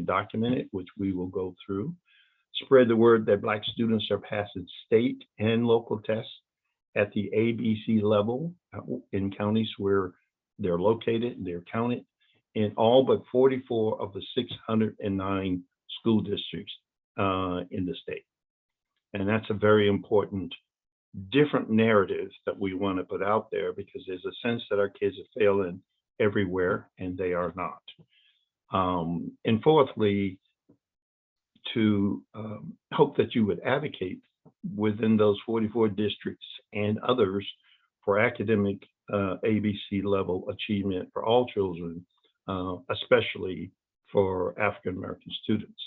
document it, which we will go through. Spread the word that Black students are passing state and local tests at the ABC level in counties where they're located, they're counted in all but 44 of the 609 school districts in the state. And that's a very important, different narrative that we want to put out there, because there's a sense that our kids are failing everywhere, and they are not. And fourthly, to hope that you would advocate within those 44 districts and others for academic ABC level achievement for all children, especially for African American students.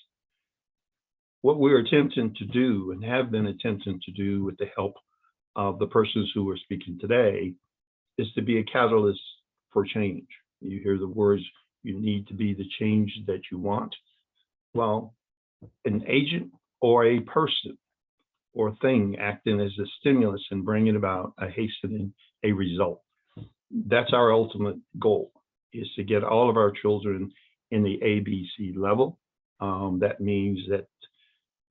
What we're attempting to do and have been attempting to do with the help of the persons who are speaking today is to be a catalyst for change. You hear the words, you need to be the change that you want. Well, an agent or a person or thing acting as a stimulus and bringing about a hastening a result. That's our ultimate goal, is to get all of our children in the ABC level. That means that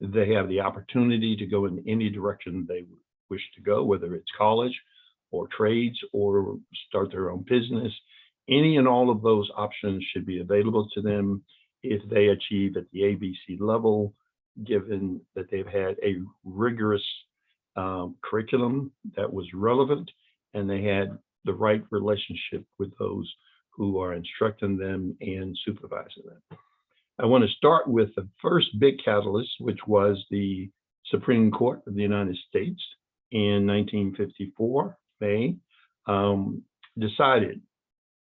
they have the opportunity to go in any direction they wish to go, whether it's college or trades or start their own business. Any and all of those options should be available to them if they achieve at the ABC level, given that they've had a rigorous curriculum that was relevant and they had the right relationship with those who are instructing them and supervising them. I want to start with the first big catalyst, which was the Supreme Court of the United States in 1954, May, decided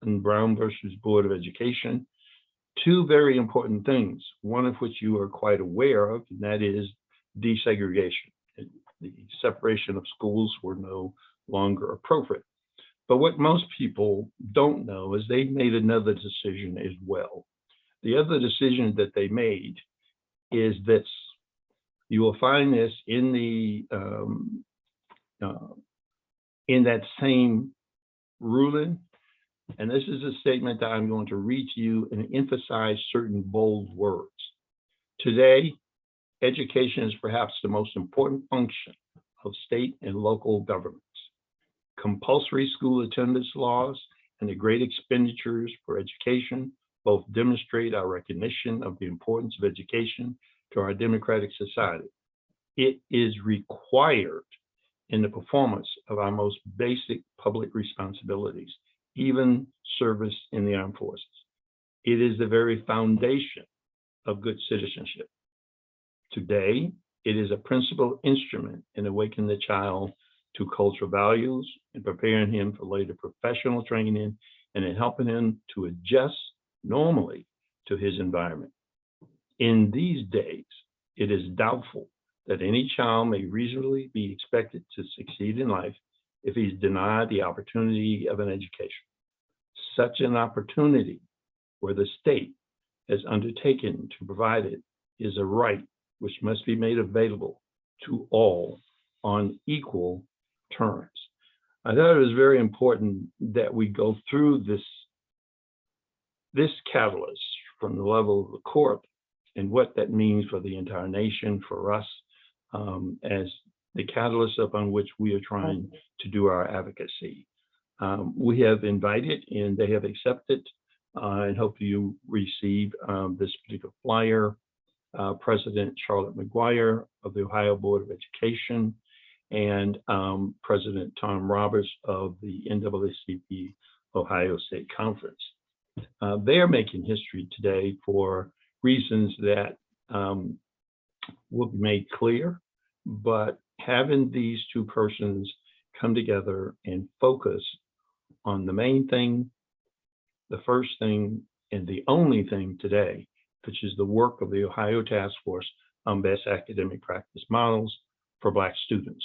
in Brown versus Board of Education, two very important things, one of which you are quite aware of, and that is desegregation. The separation of schools were no longer appropriate. But what most people don't know is they made another decision as well. The other decision that they made is this. You will find this in the in that same ruling. And this is a statement that I'm going to read to you and emphasize certain bold words. Today, education is perhaps the most important function of state and local governments. Compulsory school attendance laws and the great expenditures for education both demonstrate our recognition of the importance of education to our democratic society. It is required in the performance of our most basic public responsibilities, even service in the armed forces. It is the very foundation of good citizenship. Today, it is a principal instrument in awakening the child to cultural values and preparing him for later professional training and in helping him to adjust normally to his environment. In these days, it is doubtful that any child may reasonably be expected to succeed in life if he's denied the opportunity of an education. Such an opportunity, where the state has undertaken to provide it, is a right which must be made available to all on equal terms. I thought it was very important that we go through this catalyst from the level of the court and what that means for the entire nation, for us, as the catalyst upon which we are trying to do our advocacy. We have invited and they have accepted, and hope you receive this particular flyer, President Charlotte McGuire of the Ohio Board of Education and President Tom Roberts of the NAACP Ohio State Conference. They are making history today for reasons that will be made clear, but having these two persons come together and focus on the main thing, the first thing, and the only thing today, which is the work of the Ohio Task Force on Best Academic Practice Models for Black students,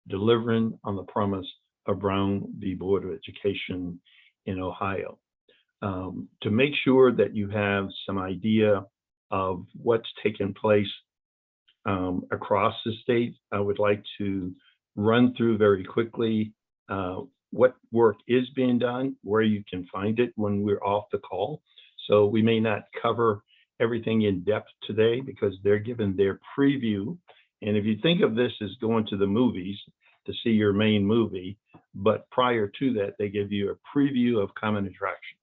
delivering on the promise of Brown v. Board of Education in Ohio. To make sure that you have some idea of what's taken place across the state, I would like to run through very quickly what work is being done, where you can find it when we're off the call. So we may not cover everything in depth today because they're given their preview. And if you think of this as going to the movies to see your main movie, but prior to that, they give you a preview of common attractions.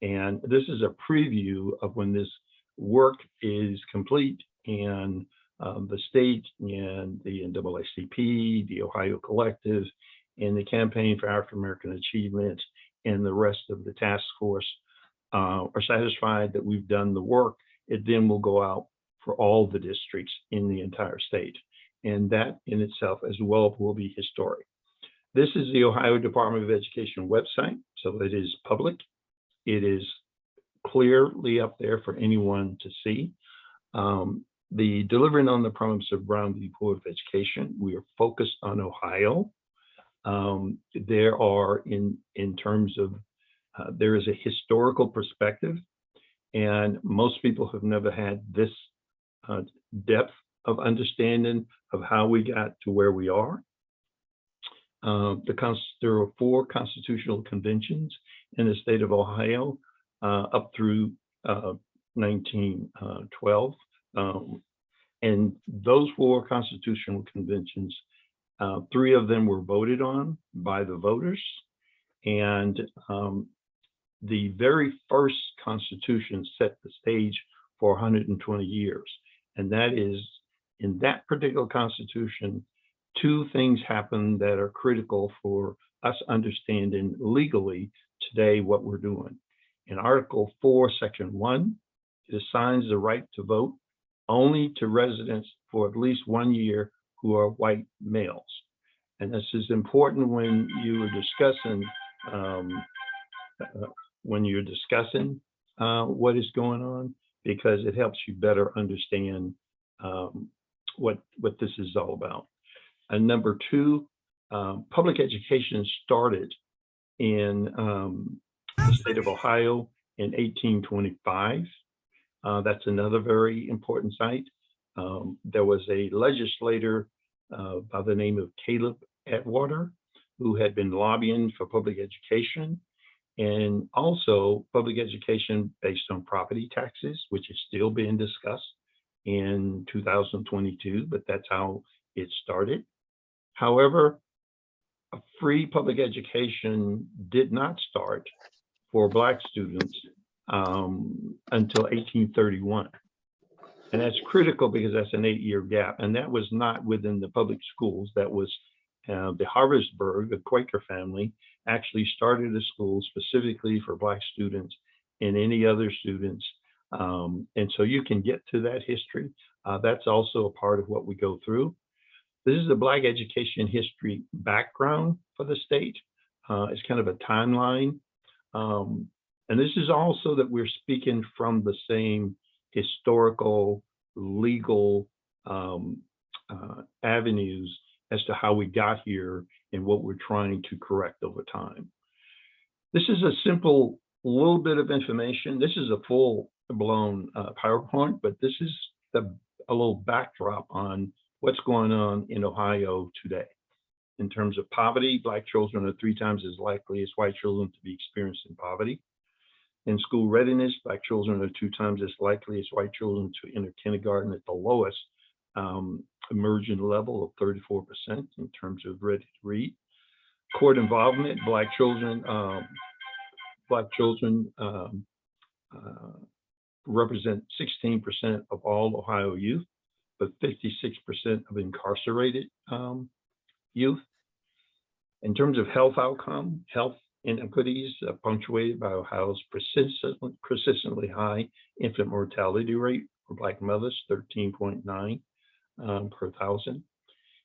And this is a preview of when this work is complete and the state and the NAACP, the Ohio Collective, and the Campaign for African American Achievement and the rest of the task force are satisfied that we've done the work. It then will go out for all the districts in the entire state. And that in itself as well will be historic. This is the Ohio Department of Education website, so it is public. It is clearly up there for anyone to see. The delivering on the promise of Brown v. Board of Education, we are focused on Ohio. There are in terms of, there is a historical perspective, and most people have never had this depth of understanding of how we got to where we are. There are 4 constitutional conventions in the state of Ohio up through 1912. And those 4 constitutional conventions, 3 of them were voted on by the voters. And the very first constitution set the stage for 120 years. And that is, in that particular constitution, 2 things happen that are critical for us understanding legally today what we're doing. In Article 4, Section 1, it assigns the right to vote only to residents for at least 1 year who are white males. And this is important when you are discussing what is going on, because it helps you better understand what this is all about. And number 2, public education started in the state of Ohio in 1825. That's another very important site. There was a legislator by the name of Caleb Atwater who had been lobbying for public education, and also public education based on property taxes, which is still being discussed in 2022, but that's how it started. However, a free public education did not start for Black students until 1831. And that's critical because that's an 8-year gap. And that was not within the public schools. That was the Harvesburg, the Quaker family, actually started a school specifically for Black students and any other students. And so you can get to that history. That's also a part of what we go through. This is the Black education history background for the state. It's kind of a timeline. And this is also that we're speaking from the same historical, legal avenues as to how we got here and what we're trying to correct over time. This is a simple little bit of information. This is a full-blown PowerPoint, but this is a little backdrop on what's going on in Ohio today. In terms of poverty, Black children are 3 times as likely as white children to be experiencing poverty. In school readiness, Black children are 2 times as likely as white children to enter kindergarten at the lowest emerging level of 34% in terms of ready to read. Court involvement, Black children represent 16% of all Ohio youth, but 56% of incarcerated youth. In terms of health outcome, health inequities punctuated by Ohio's persistently high infant mortality rate for Black mothers, 13.9 per thousand.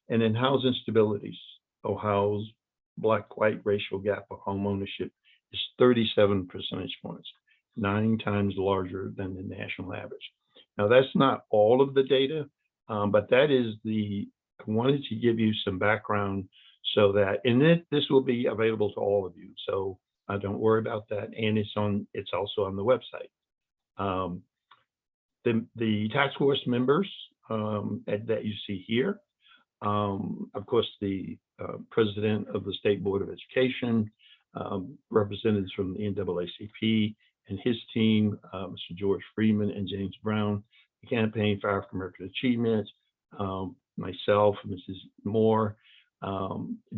And in housing stabilities, Ohio's Black-white racial gap of home ownership is 37 percentage points, 9 times larger than the national average. Now, that's not all of the data, but that is I wanted to give you some background so that, and this will be available to all of you. So don't worry about that. And it's also on the website. The task force members that you see here, of course, the president of the State Board of Education, representatives from the NAACP and his team, Mr. George Freeman and James Brown, the Campaign for African American Achievement, myself, Mrs. Moore,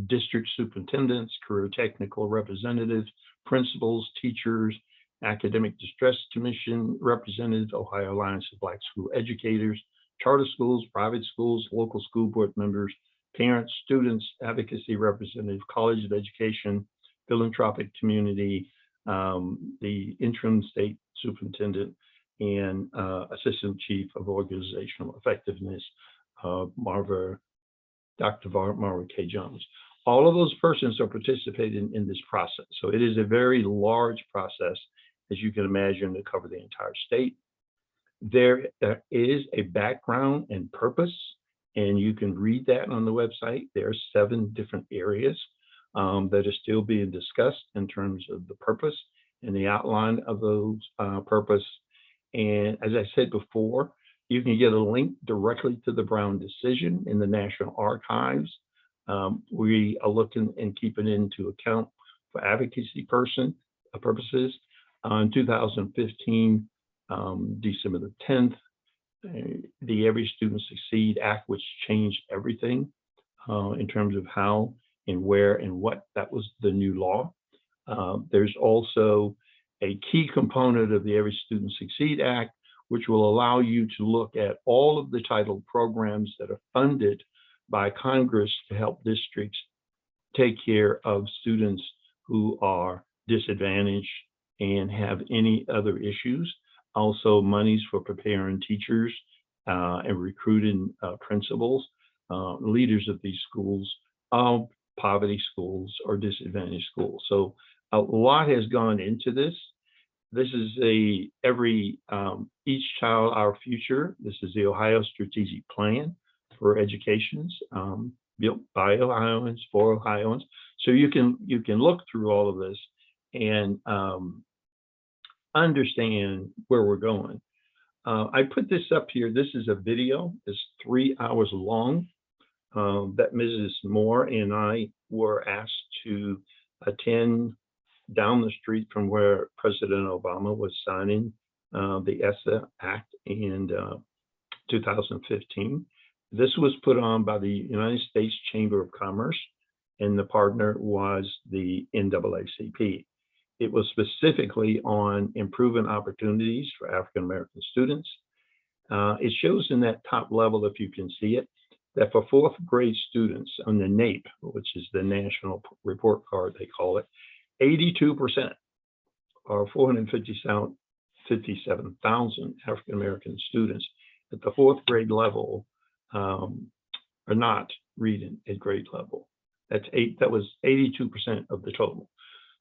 district superintendents, career technical representatives, principals, teachers, Academic Distress Commission representatives, Ohio Alliance of Black School Educators, charter schools, private schools, local school board members, parents, students, advocacy representative, College of Education, philanthropic community, the interim state superintendent, and assistant chief of organizational effectiveness, Dr. Marva K. Jones. All of those persons are participating in this process. So it is a very large process, as you can imagine, to cover the entire state. There is a background and purpose, and you can read that on the website. There are 7 different areas that are still being discussed in terms of the purpose and the outline of those purpose. And as I said before, you can get a link directly to the Brown decision in the National Archives. We are looking and keeping into account for advocacy purposes. In 2015, December the 10th, the Every Student Succeed Act, which changed everything in terms of how and where and what. That was the new law. There's also a key component of the Every Student Succeed Act, which will allow you to look at all of the title programs that are funded by Congress to help districts take care of students who are disadvantaged and have any other issues. Also, monies for preparing teachers and recruiting principals, leaders of these schools, poverty schools or disadvantaged schools. So a lot has gone into this. This is Each Child, Our Future. This is the Ohio Strategic Plan for Educations, built by Ohioans for Ohioans. So you can look through all of this and understand where we're going. I put this up here. This is a video. It's 3 hours long that Mrs. Moore and I were asked to attend down the street from where President Obama was signing the ESSA Act in 2015. This was put on by the United States Chamber of Commerce, and the partner was the NAACP. It was specifically on improving opportunities for African American students. It shows in that top level, if you can see it, that for 4th grade students on the Naacp, which is the national report card, they call it, 82% or 457,000 African American students at the 4th grade level are not reading at grade level. That was 82% of the total.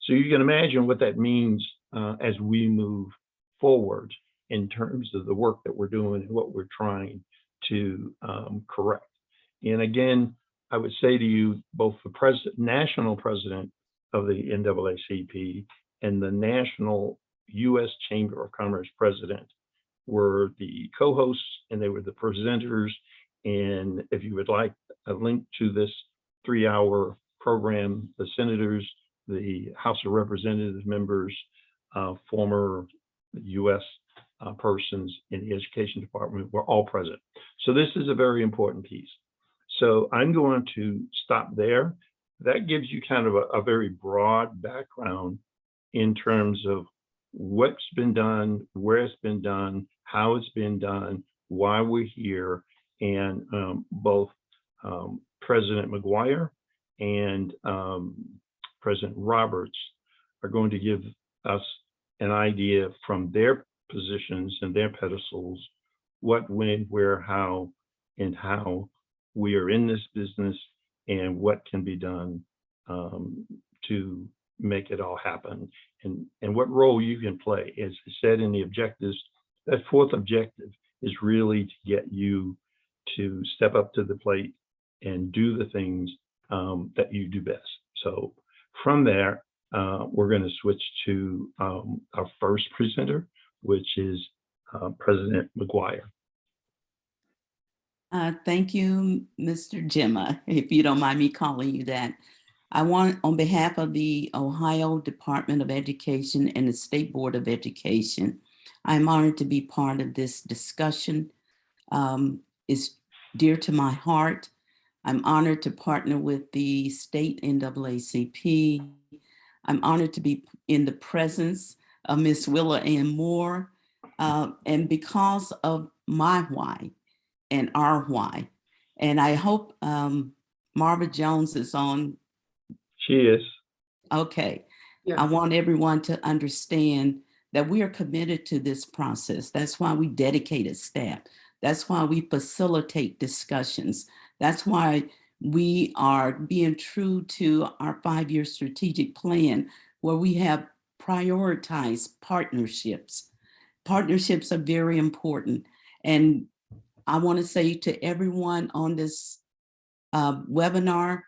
So you can imagine what that means as we move forward in terms of the work that we're doing and what we're trying to correct. And again, I would say to you, both the national president of the NAACP and the national U.S. Chamber of Commerce president were the co-hosts, and they were the presenters. And if you would like a link to this 3-hour program, the senators, the House of Representatives members, former U.S. Persons in the Education Department were all present. So this is a very important piece. So I'm going to stop there. That gives you kind of a very broad background in terms of what's been done, where it's been done, how it's been done, why we're here, and both President McGuire and President Roberts are going to give us an idea from their positions and their pedestals, what, when, where, how, and how we are in this business and what can be done to make it all happen, and what role you can play. As I said in the objectives, that 4th objective is really to get you to step up to the plate and do the things that you do best. So from there, we're going to switch to our first presenter, which is President McGuire. Thank you, Mr. Gemma, if you don't mind me calling you that. I want, on behalf of the Ohio Department of Education and the State Board of Education, I'm honored to be part of this discussion. It's dear to my heart. I'm honored to partner with the state NAACP. I'm honored to be in the presence of Miss Willa Ann Moore. And because of my why and our why, and I hope Marva Jones is on. She is. Okay. Yes. I want everyone to understand that we are committed to this process. That's why we dedicated staff. That's why we facilitate discussions. That's why we are being true to our 5-year strategic plan, where we have prioritized partnerships. Partnerships are very important. And I want to say to everyone on this webinar,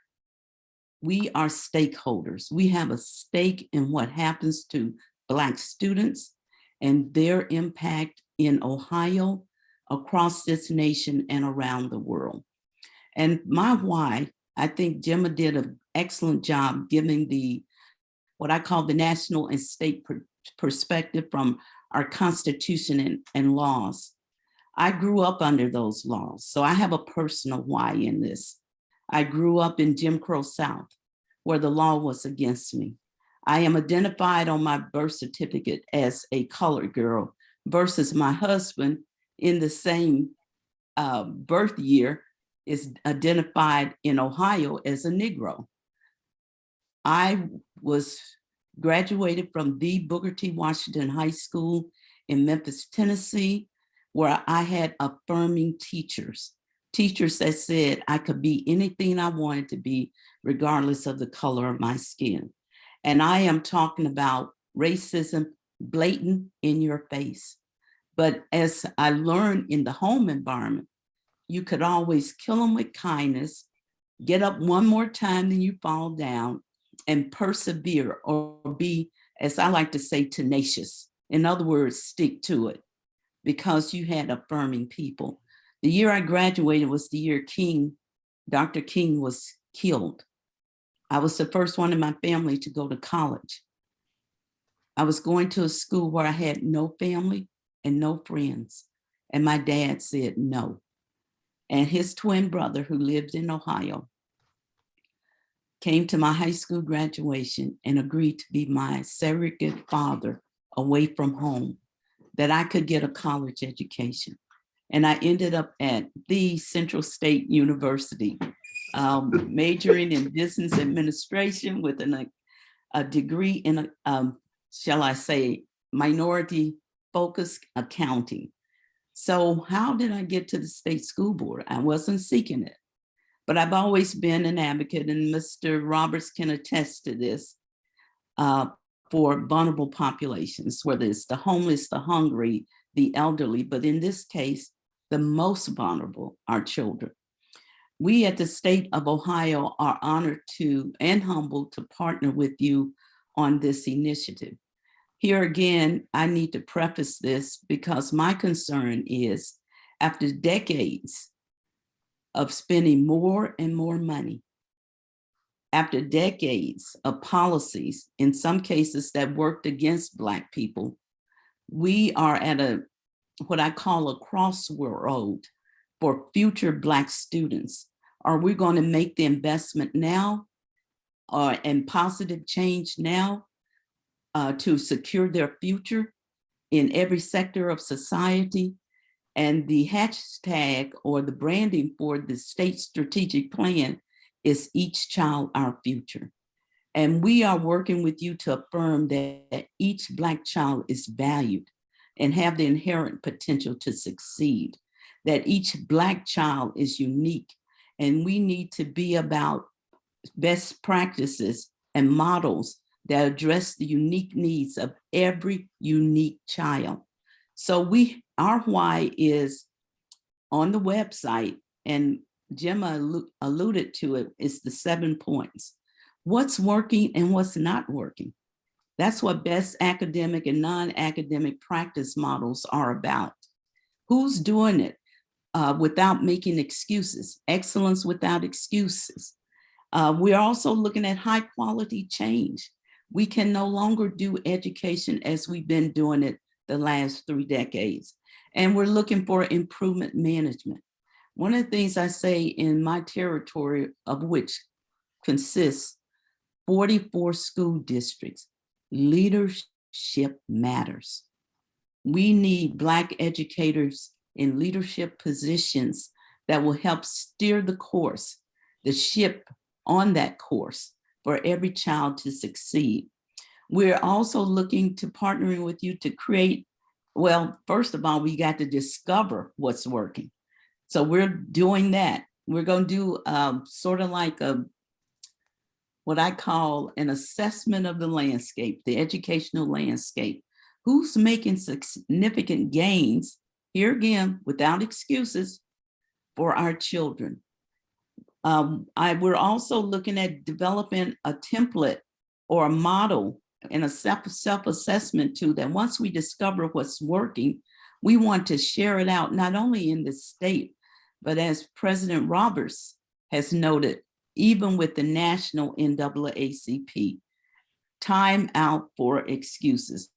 we are stakeholders. We have a stake in what happens to Black students and their impact in Ohio, across this nation, and around the world. And my why, I think Gemma did an excellent job giving the, what I call the national and state perspective from our Constitution and laws. I grew up under those laws, so I have a personal why in this. I grew up in Jim Crow South, where the law was against me. I am identified on my birth certificate as a colored girl versus my husband in the same birth year is identified in Ohio as a Negro. I was graduated from the Booker T. Washington High School in Memphis, Tennessee, where I had affirming teachers that said I could be anything I wanted to be, regardless of the color of my skin. And I am talking about racism blatant in your face. But as I learned in the home environment, you could always kill them with kindness, get up one more time than you fall down, and persevere, or be, as I like to say, tenacious. In other words, stick to it, because you had affirming people. The year I graduated was the year Dr. King was killed. I was the first one in my family to go to college. I was going to a school where I had no family and no friends. And my dad said no. And his twin brother, who lived in Ohio, came to my high school graduation and agreed to be my surrogate father away from home, that I could get a college education. And I ended up at the Central State University, majoring in business administration with a degree in, shall I say, minority focused accounting. So how did I get to the state school board? I wasn't seeking it, but I've always been an advocate, and Mr. Roberts can attest to this, for vulnerable populations, whether it's the homeless, the hungry, the elderly, but in this case, the most vulnerable are children. We at the state of Ohio are honored to and humbled to partner with you on this initiative. Here again, I need to preface this because my concern is, after decades of spending more and more money, after decades of policies, in some cases that worked against Black people, we are at what I call a crossroad for future Black students. Are we going to make the investment now and positive change now to secure their future in every sector of society? And the hashtag, or the branding for the state strategic plan, is Each Child Our Future. And we are working with you to affirm that each Black child is valued and have the inherent potential to succeed, that each Black child is unique, and we need to be about best practices and models that address the unique needs of every unique child. So our why is on the website, and Gemma alluded to it, is the 7 points. What's working and what's not working? That's what best academic and non-academic practice models are about. Who's doing it without making excuses? Excellence without excuses. We're also looking at high quality change. We can no longer do education as we've been doing it the last 3 decades. And we're looking for improvement management. One of the things I say in my territory, of which consists 44 school districts, leadership matters. We need Black educators in leadership positions that will help steer the course, the ship on that course for every child to succeed. We're also looking to partnering with you to create, well, first of all, we got to discover what's working. So we're doing that. We're going to do sort of like what I call an assessment of the landscape, the educational landscape. Who's making significant gains, here again, without excuses, for our children? We're also looking at developing a template or a model and a self-assessment too, that once we discover what's working, we want to share it out, not only in the state, but as President Roberts has noted, even with the national NAACP, time out for excuses.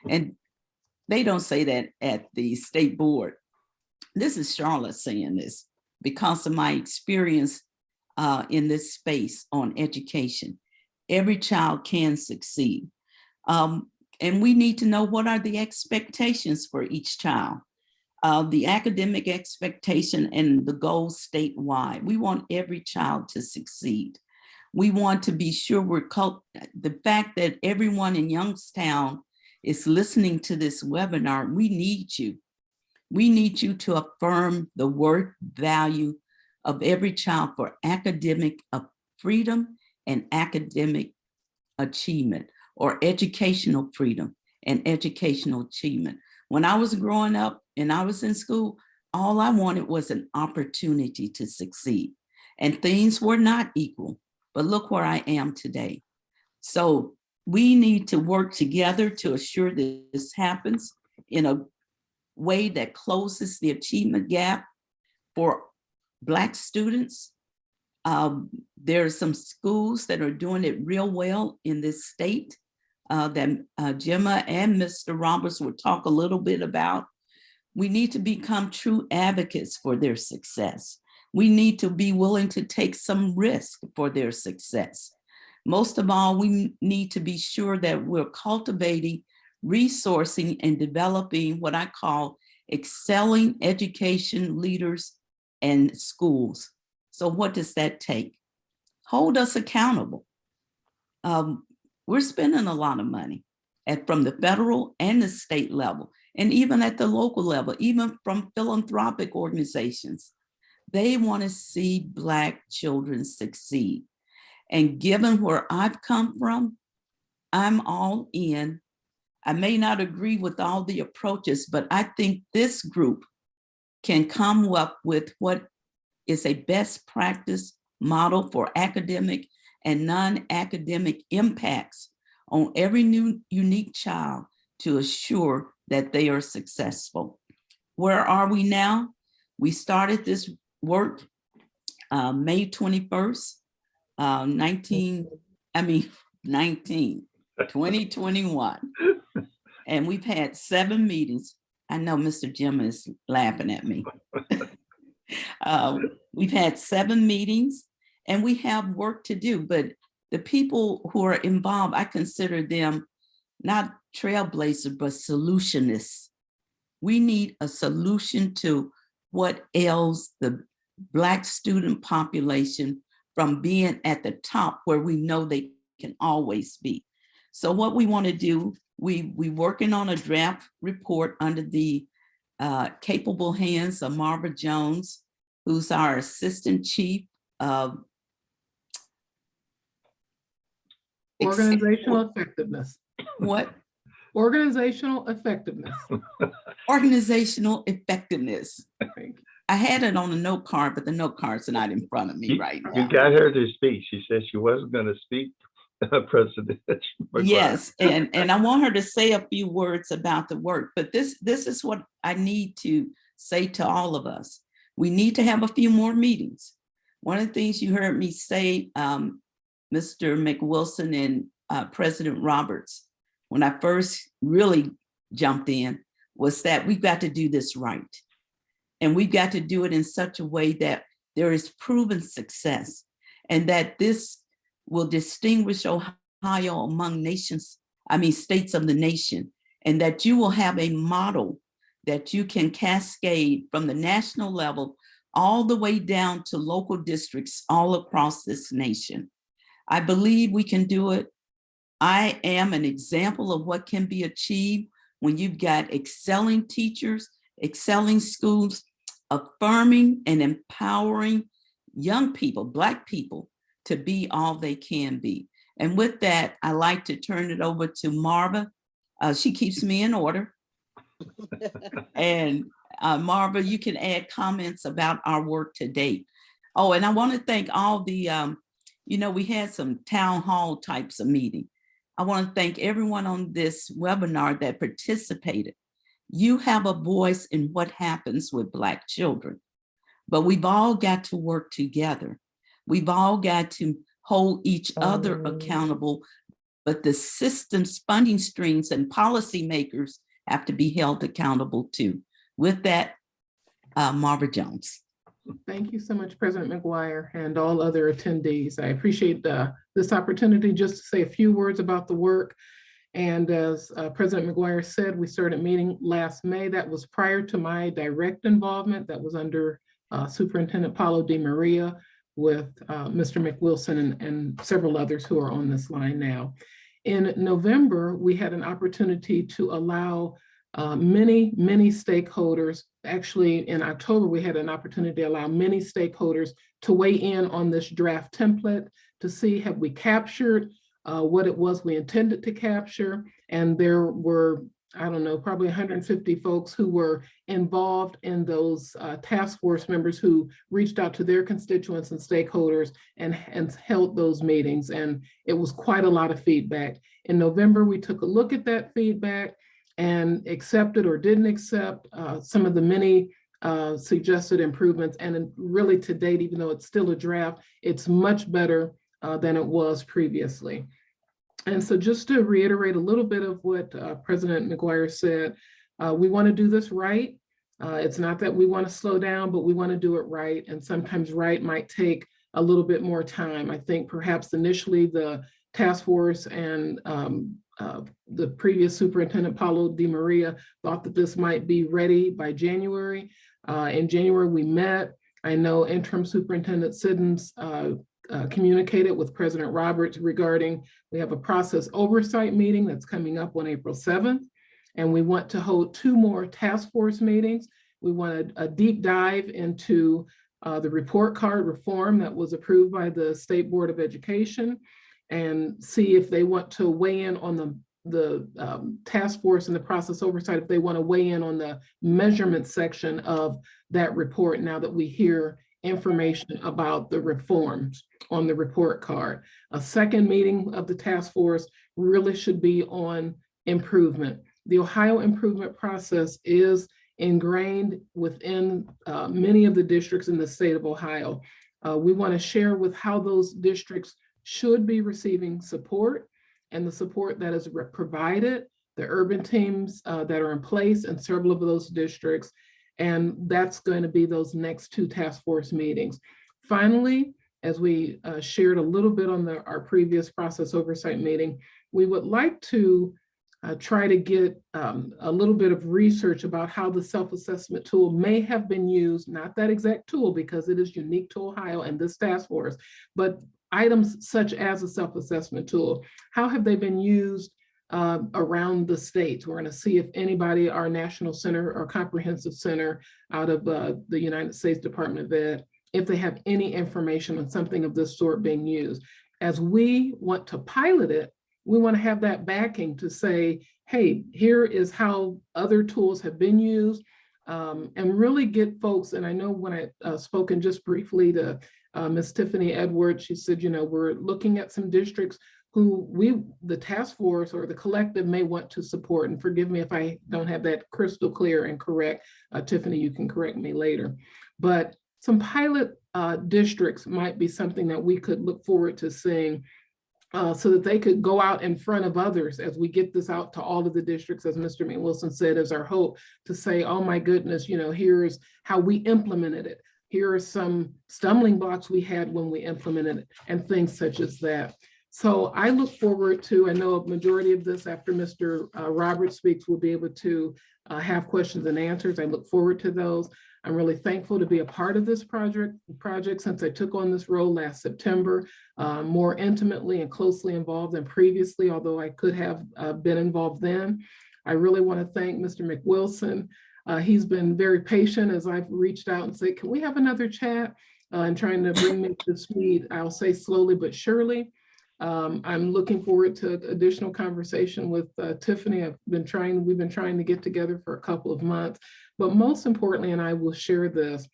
And they don't say that at the state board. This is Charlotte saying this because of my experience in this space on education. Every child can succeed. And we need to know what are the expectations for each child. The academic expectation and the goals statewide. We want every child to succeed. We want to be sure the fact that everyone in Youngstown is listening to this webinar, we need you. We need you to affirm the worth value of every child for academic freedom and academic achievement, or educational freedom and educational achievement. When I was growing up and I was in school, all I wanted was an opportunity to succeed. And things were not equal, but look where I am today. So we need to work together to assure that this happens in a way that closes the achievement gap for Black students. There are some schools that are doing it real well in this state that Gemma and Mr. Roberts will talk a little bit about. We need to become true advocates for their success. We need to be willing to take some risk for their success. Most of all, we need to be sure that we're cultivating, resourcing, and developing what I call excelling education leaders and schools. So what does that take? Hold us accountable. We're spending a lot of money from the federal and the state level, and even at the local level, even from philanthropic organizations. They want to see Black children succeed. And given where I've come from, I'm all in. I may not agree with all the approaches, but I think this group can come up with what is a best practice model for academic and non-academic impacts on every new unique child to assure that they are successful. Where are we now? We started this work May 21st, 2021. And we've had 7 meetings. I know Mr. Jim is laughing at me. We've had 7 meetings and we have work to do, but the people who are involved, I consider them not trailblazers, but solutionists. We need a solution to what ails the Black student population from being at the top where we know they can always be. So what we want to do, we working on a draft report under the capable hands of Marva Jones, who's our assistant chief of organizational effectiveness. What? Organizational effectiveness. Organizational effectiveness. I had it on a note card, but the note card's not in front of me right now. You got her to speak. She said she wasn't going to speak, President. Yes, and I want her to say a few words about the work, but this is what I need to say to all of us. We need to have a few more meetings. One of the things you heard me say, Mr. McWilson and President Roberts, when I first really jumped in, was that we've got to do this right. And we've got to do it in such a way that there is proven success, and that this will distinguish Ohio among states of the nation, and that you will have a model that you can cascade from the national level all the way down to local districts all across this nation. I believe we can do it. I am an example of what can be achieved when you've got excelling teachers, excelling schools, affirming and empowering young people, Black people, to be all they can be. And with that, I like to turn it over to Marva. She keeps me in order. And Marva, you can add comments about our work to date. Oh, and I want to thank all the, we had some town hall types of meeting. I want to thank everyone on this webinar that participated. You have a voice in what happens with Black children, but we've all got to work together. We've all got to hold each other accountable, but the systems, funding streams, and policymakers have to be held accountable too. With that, Marva Jones. Thank you so much, President McGuire, and all other attendees. I appreciate this opportunity just to say a few words about the work. And as President McGuire said, we started meeting last May. That was prior to my direct involvement. That was under Superintendent Paulo DeMaria with Mr. McWilson and several others who are on this line now. In November, we had an opportunity to allow many stakeholders. Actually, in October, we had an opportunity to allow many stakeholders to weigh in on this draft template to see, have we captured what it was we intended to capture? And there were, I don't know, probably 150 folks who were involved in those task force members who reached out to their constituents and stakeholders and held those meetings. And it was quite a lot of feedback. In November, we took a look at that feedback and accepted or didn't accept some of the many suggested improvements. And really to date, even though it's still a draft, it's much better than it was previously. And so just to reiterate a little bit of what President McGuire said, we want to do this right. It's not that we want to slow down, but we want to do it right. And sometimes right might take a little bit more time. I think perhaps initially the task force and the previous superintendent, Paulo DeMaria, thought that this might be ready by January. In January, we met. I know interim superintendent Siddons communicated with President Roberts regarding, we have a process oversight meeting that's coming up on April 7th, and we want to hold 2 more task force meetings. We want a deep dive into the report card reform that was approved by the State Board of Education, and see if they want to weigh in on the task force and the process oversight, if they want to weigh in on the measurement section of that report now that we hear information about the reforms on the report card. A second meeting of the task force really should be on improvement. The Ohio improvement process is ingrained within many of the districts in the state of Ohio. We want to share with how those districts should be receiving support and the support that is provided, the urban teams that are in place in several of those districts. And that's going to be those next 2 task force meetings. Finally, as we shared a little bit on our previous process oversight meeting, we would like to try to get a little bit of research about how the self-assessment tool may have been used, not that exact tool because it is unique to Ohio and this task force, but items such as a self-assessment tool. How have they been used around the states? We're going to see if anybody, our national center or comprehensive center out of the United States Department of Ed, if they have any information on something of this sort being used. As we want to pilot it, we want to have that backing to say, hey, here is how other tools have been used, and really get folks, and I know when I spoken just briefly to Ms. Tiffany Edwards, she said, we're looking at some districts who the task force or the collective may want to support, and forgive me if I don't have that crystal clear and correct. Tiffany, you can correct me later. But some pilot districts might be something that we could look forward to seeing, so that they could go out in front of others as we get this out to all of the districts, as Mr. McWilson said, is our hope to say, oh my goodness, here's how we implemented it. Here are some stumbling blocks we had when we implemented it, and things such as that. So I look forward to, I know a majority of this after Mr. Roberts speaks, we'll be able to have questions and answers. I look forward to those. I'm really thankful to be a part of this project since I took on this role last September, more intimately and closely involved than previously, although I could have been involved then. I really want to thank Mr. McWilson. He's been very patient as I've reached out and said, can we have another chat? And trying to bring me to speed, I'll say slowly but surely. I'm looking forward to additional conversation with Tiffany. We've been trying to get together for a couple of months, but most importantly, and I will share this,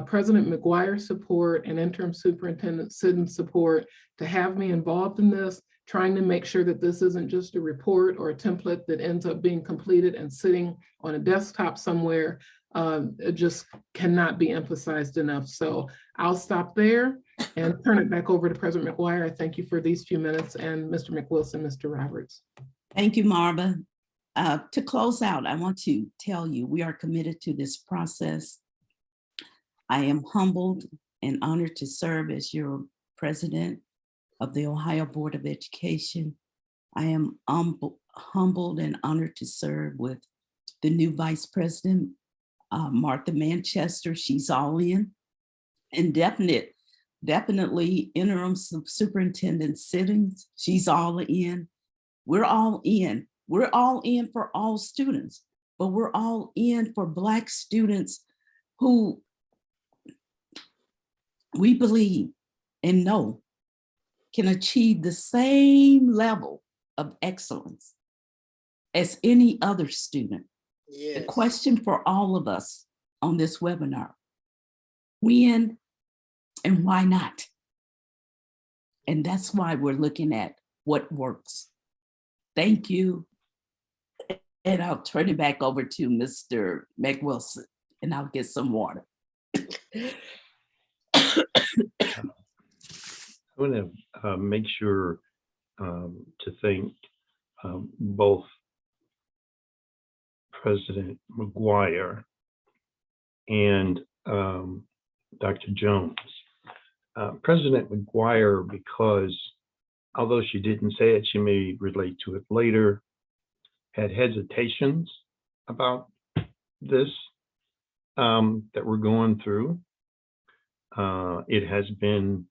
President McGuire's support and Interim Superintendent Sidden's support to have me involved in this, trying to make sure that this isn't just a report or a template that ends up being completed and sitting on a desktop somewhere. It just cannot be emphasized enough. So I'll stop there and turn it back over to President McGuire. I thank you for these few minutes, and Mr. McWilson, Mr. Roberts. Thank you, Marva. To close out, I want to tell you, we are committed to this process. I am humbled and honored to serve as your president of the Ohio Board of Education. I am humbled and honored to serve with the new Vice President, Martha Manchester. She's all in. And definitely Interim Superintendent Siddons, she's all in. We're all in. We're all in for all students, but we're all in for Black students who we believe and know can achieve the same level of excellence as any other student. Yes. The question for all of us on this webinar, when and why not? And that's why we're looking at what works. Thank you. And I'll turn it back over to Mr. McWilson, and I'll get some water. I want to make sure to thank both President McGuire and Dr. Jones. President McGuire, because although she didn't say it, she may relate to it later, had hesitations about this that we're going through. It has been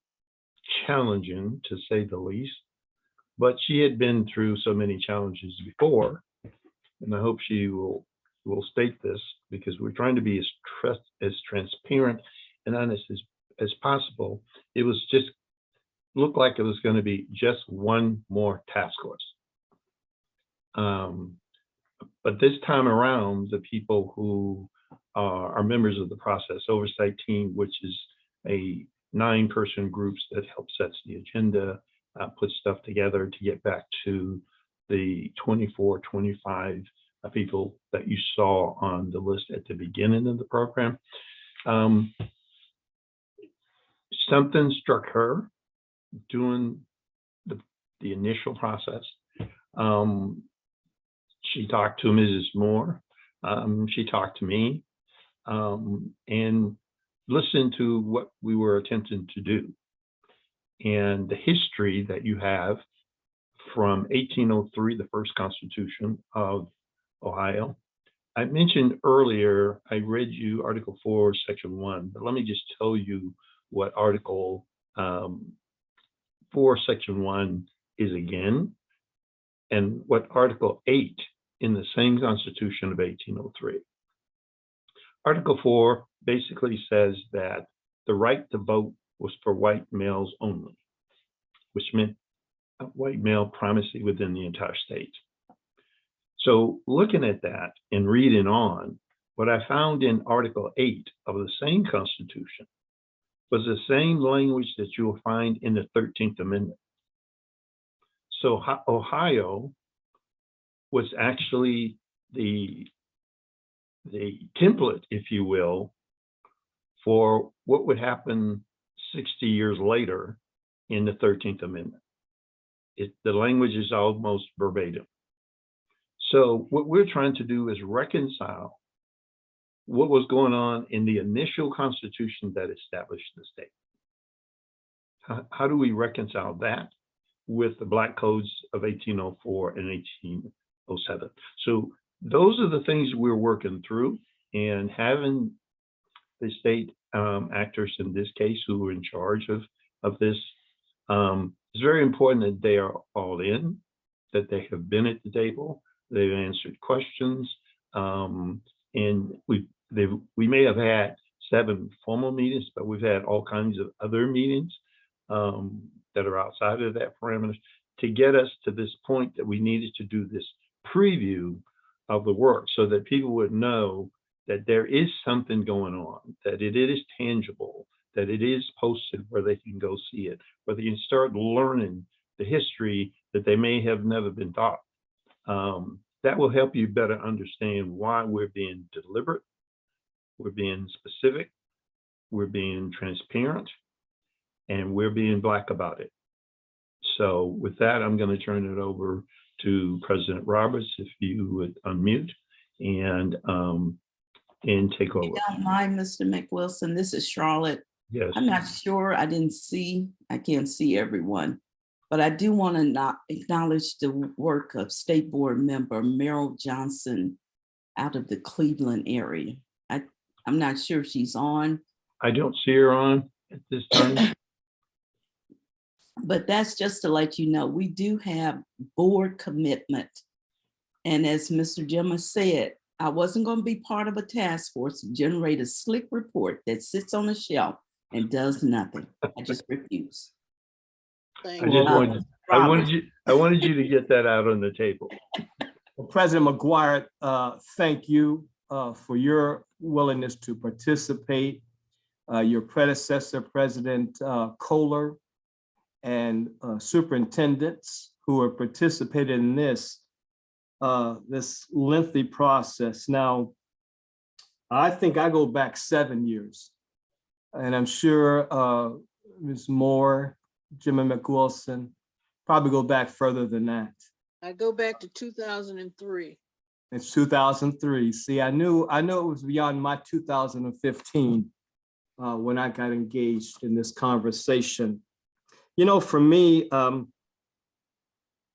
challenging, to say the least, but she had been through so many challenges before, and I hope she will state this, because we're trying to be as transparent and honest as possible. It was just looked like it was going to be just one more task force. But this time around, the people who are members of the process oversight team, which is a 9-person group that helps sets the agenda, put stuff together to get back to the 24, 25 people that you saw on the list at the beginning of the program. Something struck her doing the initial process. She talked to Mrs. Moore. She talked to me and listened to what we were attempting to do. And the history that you have from 1803, the first Constitution of Ohio. I mentioned earlier, I read you Article 4, Section 1, but let me just tell you what Article 4, Section 1 is again, and what Article 8 in the same Constitution of 1803. Article 4 basically says that the right to vote was for white males only, which meant white male primacy within the entire state. So looking at that and reading on, what I found in Article 8 of the same Constitution was the same language that you will find in the 13th Amendment. So Ohio was actually the template, if you will, for what would happen 60 years later in the 13th Amendment. The language is almost verbatim. So what we're trying to do is reconcile what was going on in the initial Constitution that established the state. How do we reconcile that with the Black Codes of 1804 and 1807? So those are the things we're working through, and having the state actors in this case who are in charge of this, it's very important that they are all in, that they have been at the table, they've answered questions, and we may have had 7 formal meetings, but we've had all kinds of other meetings that are outside of that parameters to get us to this point that we needed to do this preview of the work so that people would know that there is something going on, that it is tangible, that it is posted where they can go see it, where they can start learning the history that they may have never been taught. That will help you better understand why we're being deliberate, we're being specific, we're being transparent, and we're being Black about it. So with that, I'm going to turn it over to President Roberts, if you would unmute and take over. If you don't mind, Mr. McWilson, this is Charlotte. Yes. I'm not sure, I can't see everyone, but I do want to not acknowledge the work of State Board member Merrill Johnson out of the Cleveland area. I'm not sure if she's on. I don't see her on at this time. But that's just to let you know, we do have board commitment. And as Mr. Jimmer said, I wasn't going to be part of a task force to generate a slick report that sits on a shelf and does nothing. I just refuse. I wanted you to get that out on the table. Well, President McGuire, thank you for your willingness to participate. Your predecessor, President Kohler, and superintendents who have participated in this lengthy process. Now, I think I go back 7 years, and I'm sure Ms. Moore, Jimmy McWilson, probably go back further than that. I go back to 2003. It's 2003. See, I knew it was beyond my 2015 when I got engaged in this conversation. You know, for me,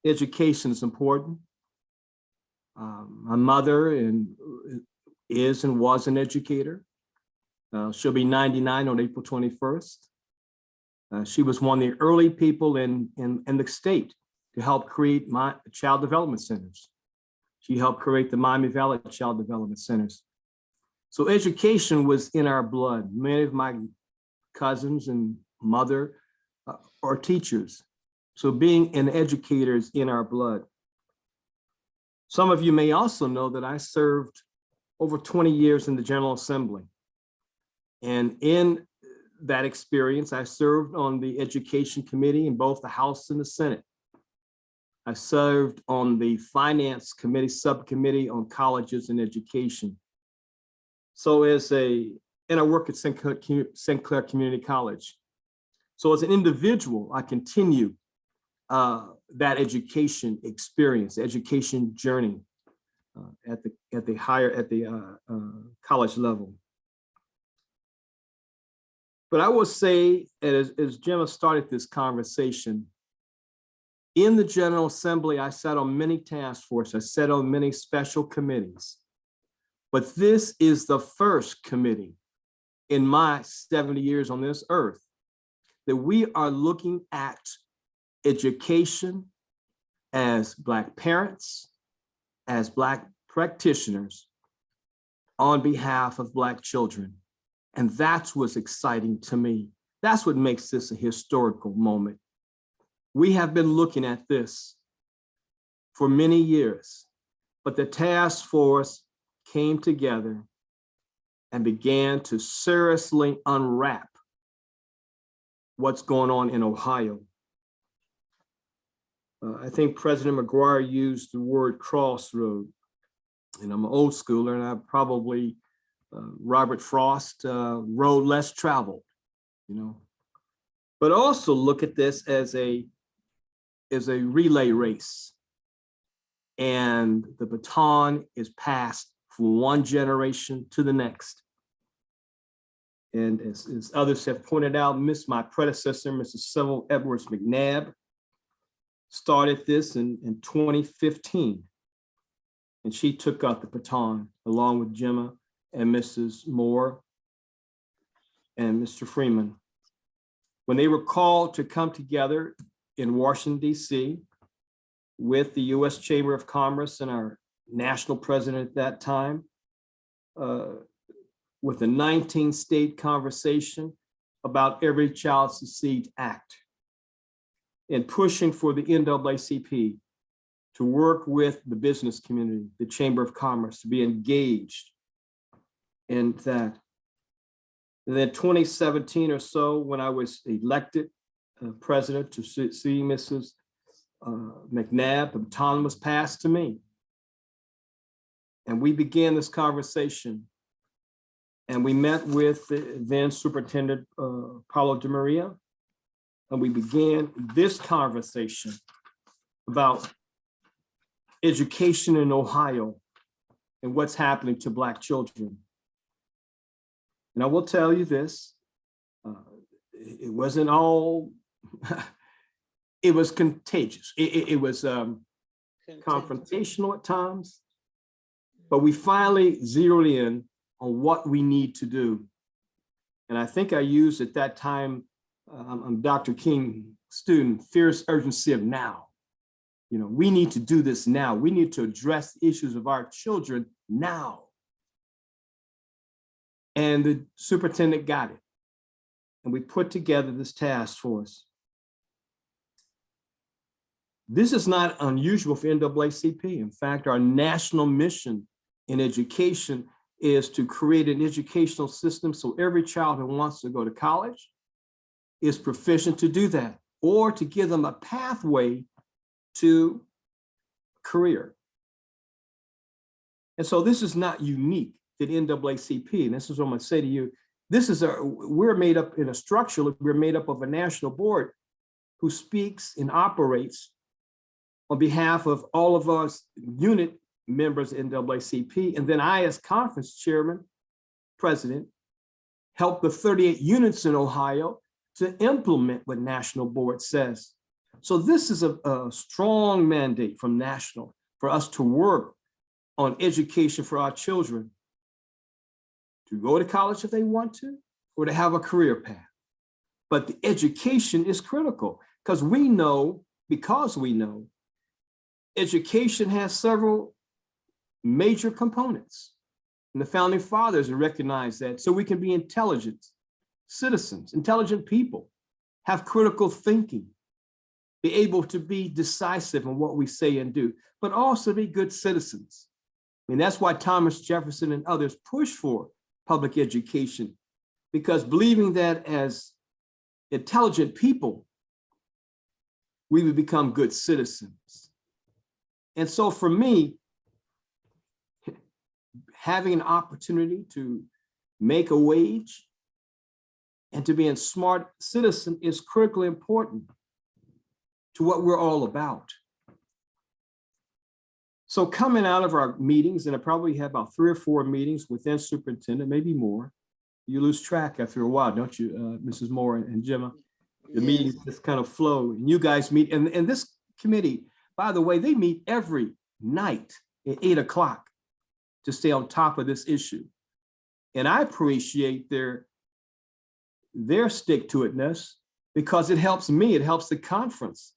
education is important. My mother is and was an educator. She'll be 99 on April 21st. She was one of the early people in the state to help create my child development centers. She helped create the Miami Valley Child Development Centers. So education was in our blood. Many of my cousins and mother are teachers. So being an educator is in our blood. Some of you may also know that I served over 20 years in the General Assembly. And in that experience, I served on the Education Committee in both the House and the Senate. I served on the Finance Committee, Subcommittee on Colleges and Education. So and I work at St. Clair Community College. So as an individual, I continue that education experience, education journey at the college level. But I will say, as Jim started this conversation, in the General Assembly, I sat on many task forces, I sat on many special committees, but this is the first committee in my 70 years on this earth that we are looking at education as Black parents, as Black practitioners on behalf of Black children. And that's what's exciting to me. That's what makes this a historical moment. We have been looking at this for many years, but the task force came together and began to seriously unwrap what's going on in Ohio. I think President McGuire used the word crossroad, and I'm an old schooler, and I probably Robert Frost, road less traveled, you know. But also look at this as a relay race. And the baton is passed from one generation to the next. And as others have pointed out, my predecessor, Mrs. Civil Edwards McNabb, started this in 2015. And she took up the baton along with Gemma and Mrs. Moore and Mr. Freeman. When they were called to come together in Washington, D.C., with the U.S. Chamber of Commerce and our national president at that time, with a 19-state conversation about Every Child Succeeds Act, and pushing for the NAACP to work with the business community, the Chamber of Commerce, to be engaged in that. And then 2017 or so, when I was elected president to see Mrs. McNabb, the baton was passed to me. And we began this conversation. And we met with the then Superintendent Paulo de Maria. And we began this conversation about education in Ohio and what's happening to Black children. And I will tell you this, it wasn't all, it was contagious. It was confrontational at times, but we finally zeroed in on what we need to do. And I think I used at that time, I'm Dr. King's student, fierce urgency of now. You know, we need to do this now. We need to address the issues of our children now. And the superintendent got it. And we put together this task force. This is not unusual for NAACP. In fact, our national mission in education is to create an educational system so every child who wants to go to college is proficient to do that, or to give them a pathway to career. And so this is not unique to the NAACP. And this is what I'm going to say to you. We're made up in a structure, we're made up of a national board who speaks and operates on behalf of all of us unit members in NAACP. And then I, as conference chairman, president, help the 38 units in Ohio to implement what national board says. So this is a strong mandate from national for us to work on education for our children, to go to college if they want to, or to have a career path. But the education is critical because we know, education has several major components. And the founding fathers recognized that, so we can be intelligent citizens, intelligent people, have critical thinking, be able to be decisive in what we say and do, but also be good citizens. I mean, that's why Thomas Jefferson and others pushed for public education, because believing that as intelligent people, we would become good citizens. And so for me, having an opportunity to make a wage and to be a smart citizen is critically important to what we're all about. So coming out of our meetings, and I probably had about 3 or 4 meetings within superintendent, maybe more. You lose track after a while, don't you, Mrs. Moore and Gemma? The meetings just kind of flow, and you guys meet. And this committee, by the way, they meet every night at 8 o'clock to stay on top of this issue. And I appreciate their stick-to-itness, because it helps me, it helps the conference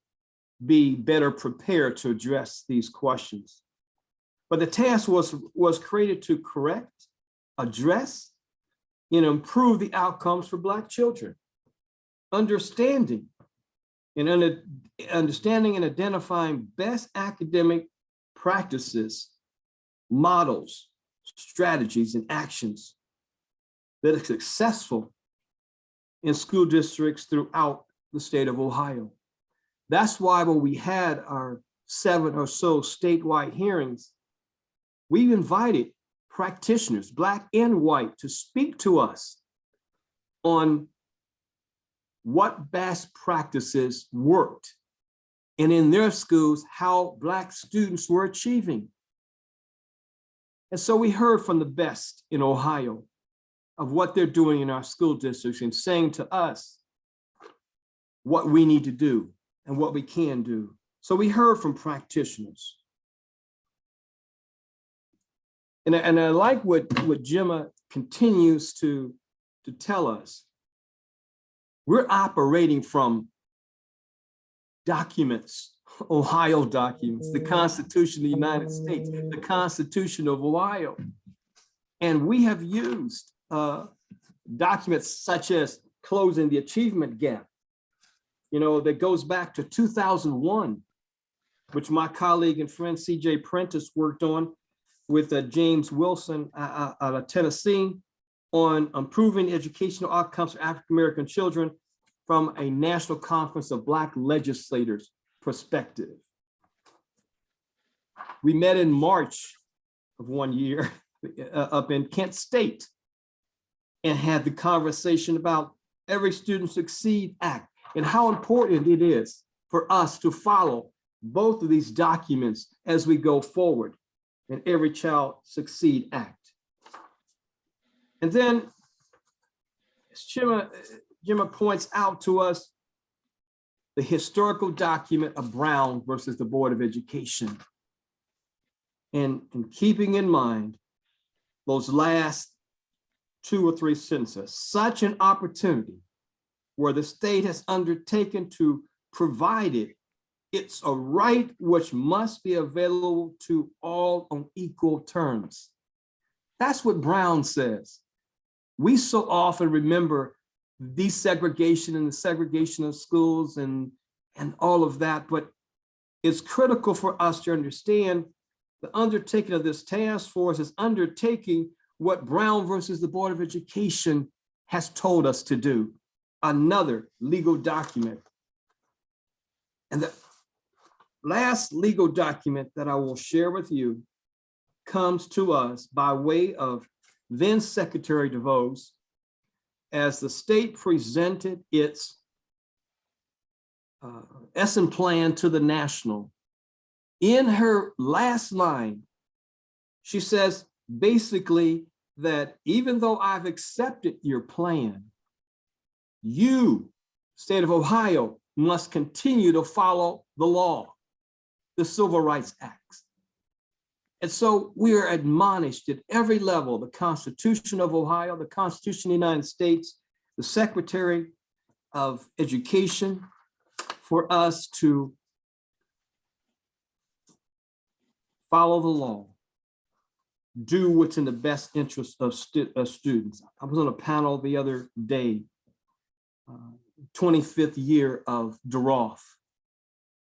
be better prepared to address these questions. But the task was created to correct, address, and improve the outcomes for Black children. Understanding and identifying best academic practices, models, strategies, and actions that are successful in school districts throughout the state of Ohio. That's why when we had our 7 or so statewide hearings, we invited practitioners, Black and white, to speak to us on what best practices worked, and in their schools, how Black students were achieving. And so we heard from the best in Ohio of what they're doing in our school districts and saying to us what we need to do and what we can do. So we heard from practitioners. And I like what Gemma continues to tell us. We're operating from documents, Ohio documents, the Constitution of the United States, the Constitution of Ohio. And we have used documents such as Closing the Achievement Gap, that goes back to 2001, which my colleague and friend C.J. Prentice worked on with James Wilson out of Tennessee on improving educational outcomes for African-American children from a National Conference of Black Legislators perspective. We met in March of one year up in Kent State and had the conversation about Every Student Succeed Act and how important it is for us to follow both of these documents as we go forward in Every Child Succeed Act. And then, as Gemma points out to us, the historical document of Brown versus the Board of Education. And keeping in mind those last 2 or 3 sentences, such an opportunity where the state has undertaken to provide it, it's a right which must be available to all on equal terms. That's what Brown says. We so often remember desegregation and the segregation of schools and all of that, but it's critical for us to understand the undertaking of this task force is undertaking what Brown versus the Board of Education has told us to do, another legal document. And the last legal document that I will share with you comes to us by way of then Secretary DeVos as the state presented its ESSEN plan to the national. In her last line, she says basically that even though I've accepted your plan, you, state of Ohio, must continue to follow the law, the Civil Rights Acts. And so we are admonished at every level, the Constitution of Ohio, the Constitution of the United States, the Secretary of Education, for us to follow the law, do what's in the best interest of students. I was on a panel the other day, 25th year of DeRoff.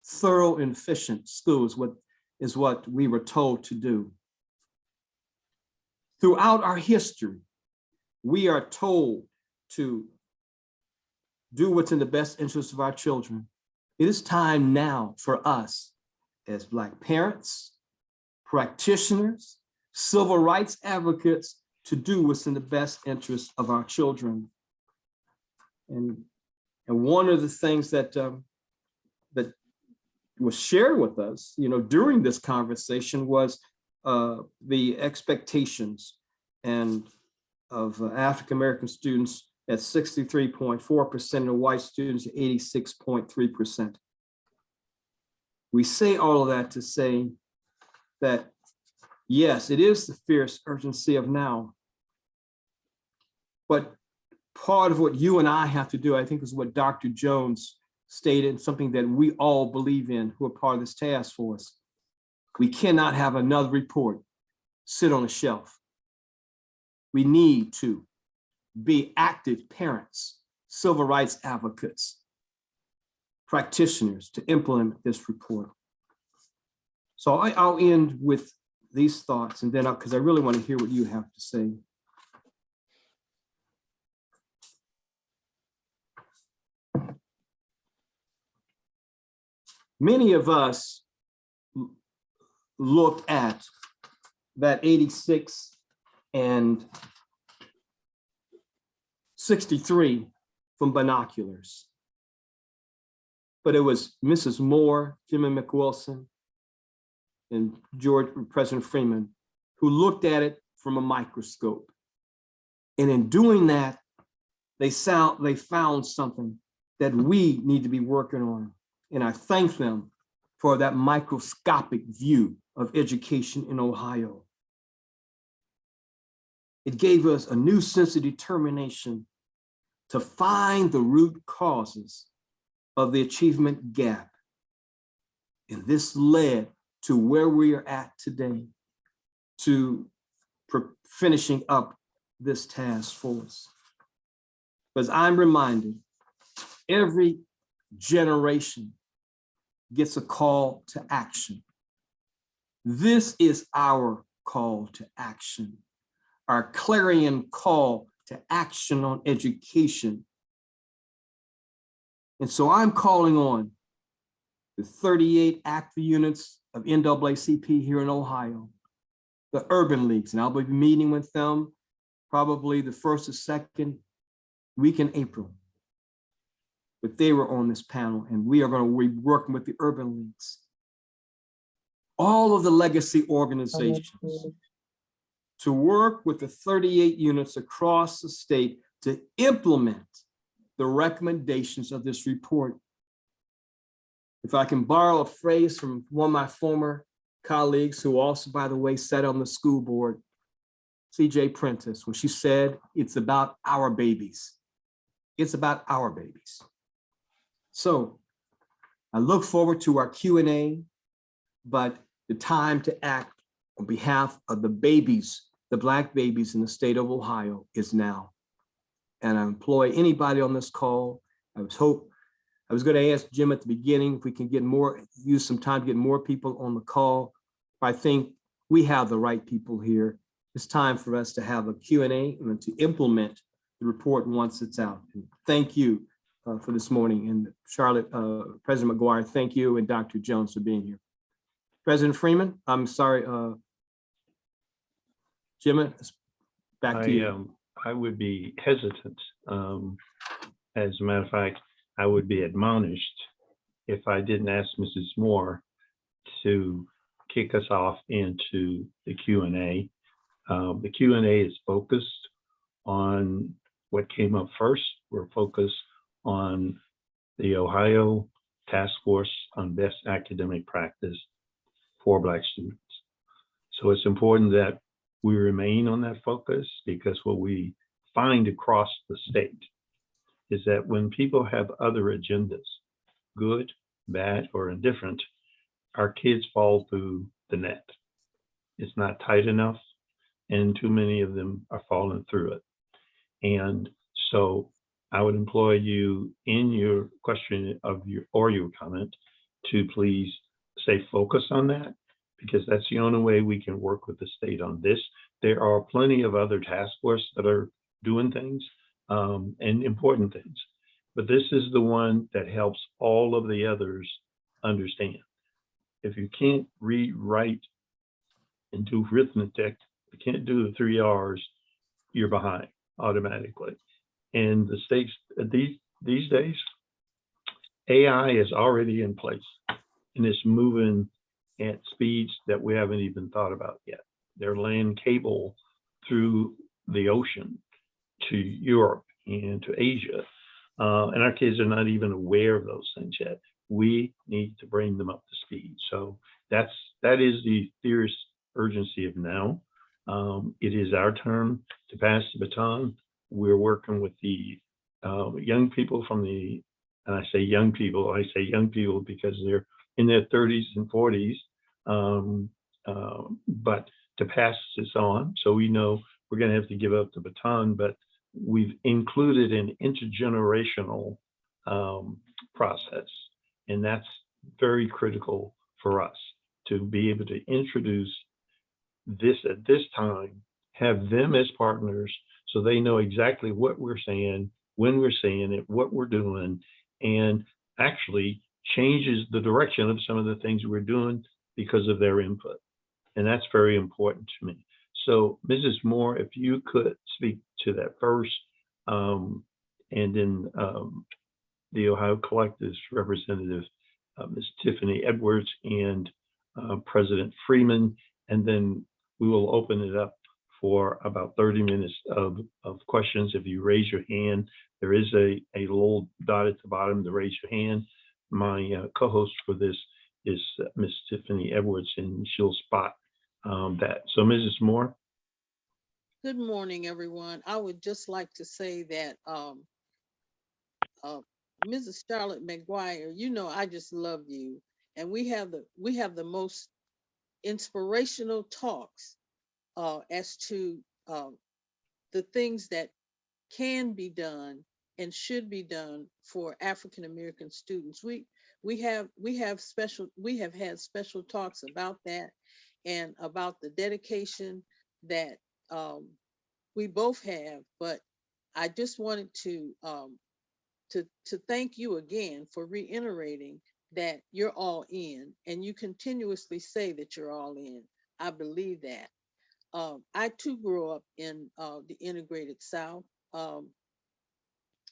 Thorough and efficient schools is what we were told to do. Throughout our history, we are told to do what's in the best interest of our children. It is time now for us as Black parents, practitioners, civil rights advocates to do what's in the best interest of our children. And one of the things that was shared with us, during this conversation was the expectations of African-American students at 63.4% and white students at 86.3%. We say all of that to say that, yes, it is the fierce urgency of now, but part of what you and I have to do, I think, is what Dr. Jones stated, something that we all believe in who are part of this task force. We cannot have another report sit on a shelf. We need to be active parents, civil rights advocates, practitioners to implement this report. So I'll end with these thoughts, and then because I really want to hear what you have to say. Many of us look at that 86 and 63 from binoculars. But it was Mrs. Moore, Jimmy McWilson, and President Freeman, who looked at it from a microscope. And in doing that, they found something that we need to be working on. And I thank them for that microscopic view of education in Ohio. It gave us a new sense of determination to find the root causes of the achievement gap. And this led to where we are at today, to finishing up this task force. Because I'm reminded, every generation gets a call to action. This is our call to action, our clarion call to action on education. And so I'm calling on the 38 active units of NAACP here in Ohio, the urban leagues, and I'll be meeting with them probably the first or second week in April. But they were on this panel, and we are going to be working with the urban leagues. All of the legacy organizations to work with the 38 units across the state to implement the recommendations of this report. If I can borrow a phrase from one of my former colleagues who also, by the way, sat on the school board, C.J. Prentice, when she said, it's about our babies. It's about our babies. So I look forward to our Q&A, but the time to act on behalf of the babies, the Black babies in the state of Ohio is now. And I employ anybody on this call. I was going to ask Jim at the beginning if we can use some time to get more people on the call. I think we have the right people here. It's time for us to have a Q&A and to implement the report once it's out. And thank you for this morning. And Charlotte, President McGuire, thank you, and Dr. Jones for being here. President Freeman, I'm sorry, Jim, it's back to you. I would be hesitant. As a matter of fact, I would be admonished if I didn't ask Mrs. Moore to kick us off into the Q&A. The Q&A is focused on what came up first. We're focused on the Ohio Task Force on Best Academic Practice for Black students. So it's important that we remain on that focus, because what we find across the state is that when people have other agendas, good, bad, or indifferent, our kids fall through the net. It's not tight enough, and too many of them are falling through it. And so I would employ you in your question or your comment to please stay focused on that, because that's the only way we can work with the state on this. There are plenty of other task forces that are doing things and important things, but this is the one that helps all of the others understand. If you can't read, write, and do arithmetic, you can't do the 3 R's, you're behind automatically. And the states these days, AI is already in place, and it's moving at speeds that we haven't even thought about yet. They're laying cable through the ocean to Europe and to Asia, and our kids are not even aware of those things yet. We need to bring them up to speed. So that is the fierce urgency of now. It is our turn to pass the baton. We're working with the young people from the, and I say young people because they're in their 30s and 40s, but to pass this on. So we know we're going to have to give up the baton, but we've included an intergenerational process. And that's very critical for us to be able to introduce this at this time, have them as partners so they know exactly what we're saying, when we're saying it, what we're doing, and actually changes the direction of some of the things we're doing because of their input. And that's very important to me. So Mrs. Moore, if you could speak to that first, and then the Ohio Collective's representative, Ms. Tiffany Edwards, and President Freeman, and then we will open it up for about 30 minutes of questions. If you raise your hand, there is a little dot at the bottom to raise your hand. My co-host for this is Ms. Tiffany Edwards, and she'll spot that. So Mrs. Moore. Good morning, everyone. I would just like to say that Mrs. Charlotte McGuire, you know, I just love you. And we have the most inspirational talks as to the things that can be done and should be done for African American students. We have had special talks about that and about the dedication that we both have. But I just wanted to thank you again for reiterating that you're all in, and you continuously say that you're all in. I believe that. I too grew up in the integrated South,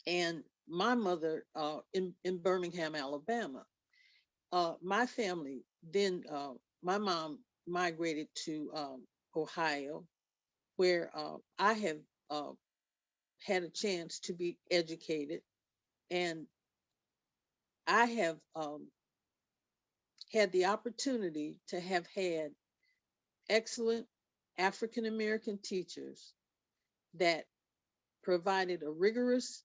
and my mother in Birmingham, Alabama. My family then, my mom migrated to Ohio, where I have had a chance to be educated, and I have had the opportunity to have had excellent African American teachers that provided a rigorous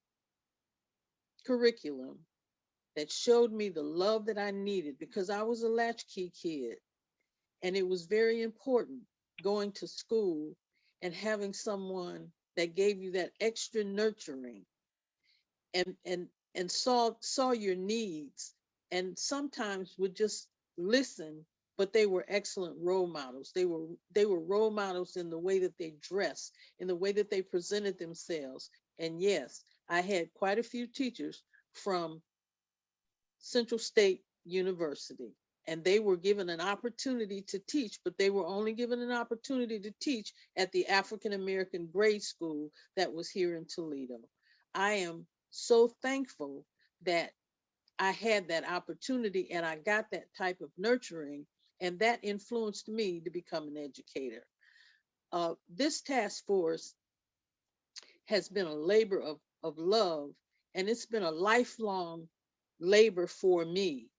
curriculum that showed me the love that I needed, because I was a latchkey kid, and it was very important going to school and having someone that gave you that extra nurturing and saw your needs, and sometimes would just listen. But they were excellent role models. They were role models in the way that they dressed, in the way that they presented themselves. And yes, I had quite a few teachers from Central State University, and they were given an opportunity to teach, but they were only given an opportunity to teach at the African American grade school that was here in Toledo. I am so thankful that I had that opportunity and I got that type of nurturing, and that influenced me to become an educator. This task force has been a labor of love, and it's been a lifelong labor for me,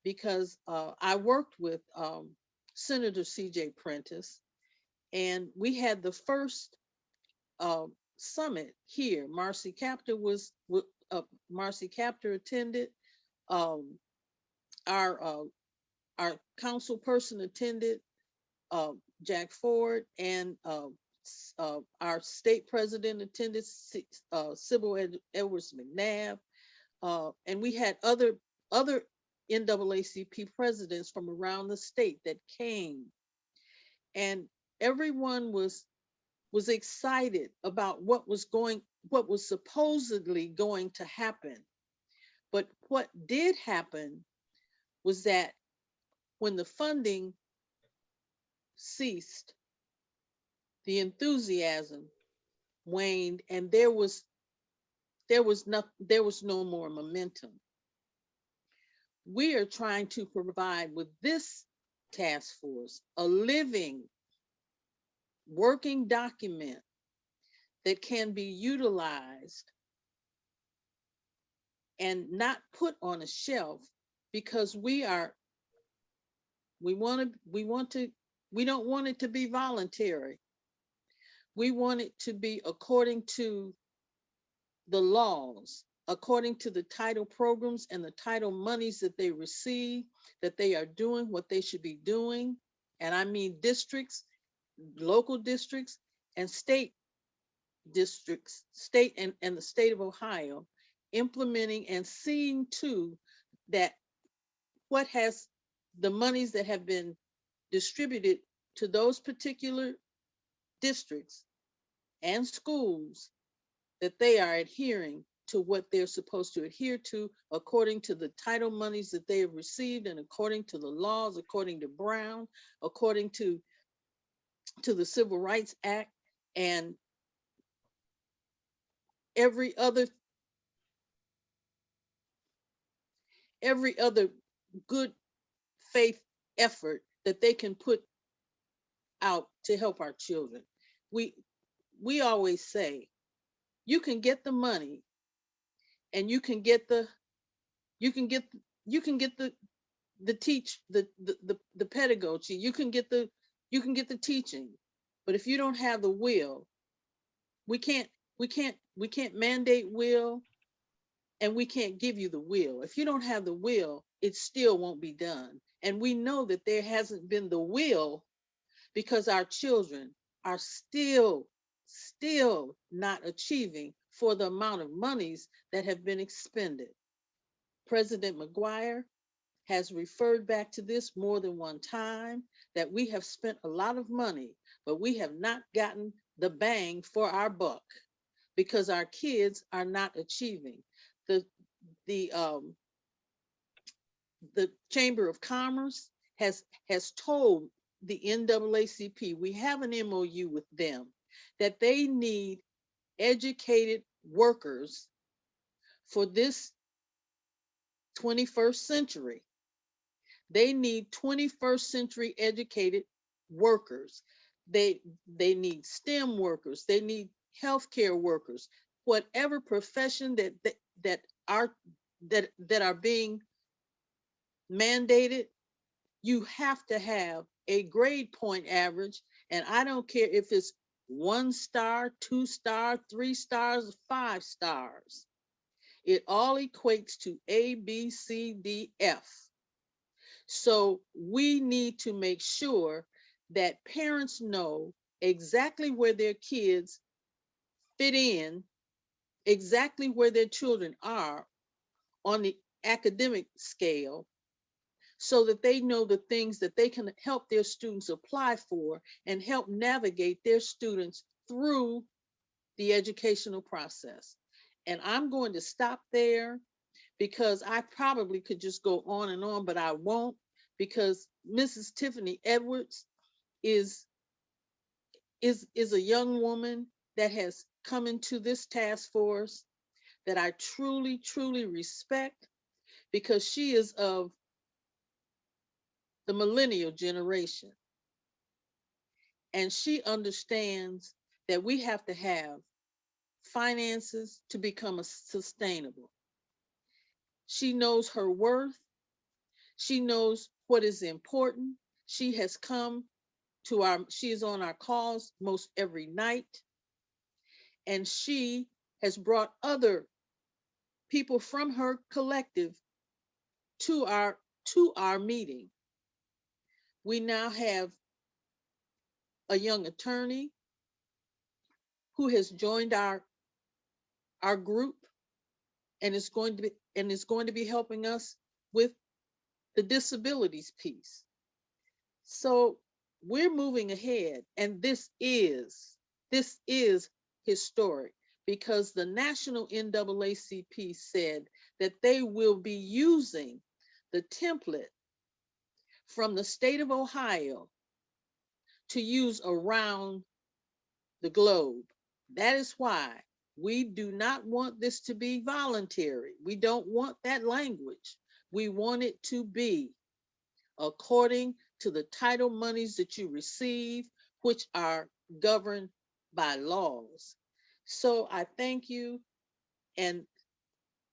because I worked with Senator C.J. Prentice, and we had the first summit here. Marcy Captor attended. Um, our council person attended, Jack Ford, and our state president attended, Sybil Edwards McNabb, and we had other NAACP presidents from around the state that came, and everyone was excited about what was supposedly going to happen. But what did happen was that when the funding ceased, the enthusiasm waned, and there was no more momentum. We are trying to provide with this task force a living, working document that can be utilized and not put on a shelf, because we don't want it to be voluntary. We want it to be according to the laws, according to the title programs and the title monies that they receive, that they are doing what they should be doing. And I mean districts, local districts, and state districts, state and the state of Ohio, implementing and seeing to that what has the monies that have been distributed to those particular districts and schools, that they are adhering to what they're supposed to adhere to according to the title monies that they have received, and according to the laws, according to Brown, according to to the Civil Rights Act and every other good faith effort that they can put out to help our children. We always say you can get the money and you can get the you can get you can get the teach the pedagogy, you can get the teaching, but if you don't have the will, we can't we can't mandate will, and we can't give you the will. If you don't have the will, it still won't be done. And we know that there hasn't been the will because our children are still not achieving for the amount of monies that have been expended. President McGuire has referred back to this more than one time, that we have spent a lot of money, but we have not gotten the bang for our buck because our kids are not achieving. The the um, the Chamber of Commerce has told the NAACP, we have an MOU with them, that they need educated workers for this 21st century. They need 21st century educated workers. They need STEM workers. They need healthcare workers. Whatever profession that are that are being mandated, you have to have a grade point average. And I don't care if it's 1 star, 2 star, 3 stars, 5 stars. It all equates to A, B, C, D, F. So we need to make sure that parents know exactly where their kids fit in, exactly where their children are on the academic scale, so that they know the things that they can help their students apply for and help navigate their students through the educational process. And I'm going to stop there because I probably could just go on and on, but I won't, because Mrs. Tiffany Edwards is a young woman that has come into this task force that I truly respect, because she is of the millennial generation. And she understands that we have to have finances to become sustainable. She knows her worth. She knows what is important. She has come to she is on our calls most every night. And she has brought other people from her collective to our meeting. We now have a young attorney who has joined our group and is going to be helping us with the disabilities piece. So we're moving ahead, and this is historic, because the national NAACP said that they will be using the template from the state of Ohio to use around the globe. That is why we do not want this to be voluntary. We don't want that language. We want it to be according to the title monies that you receive, which are governed by laws. So I thank you, and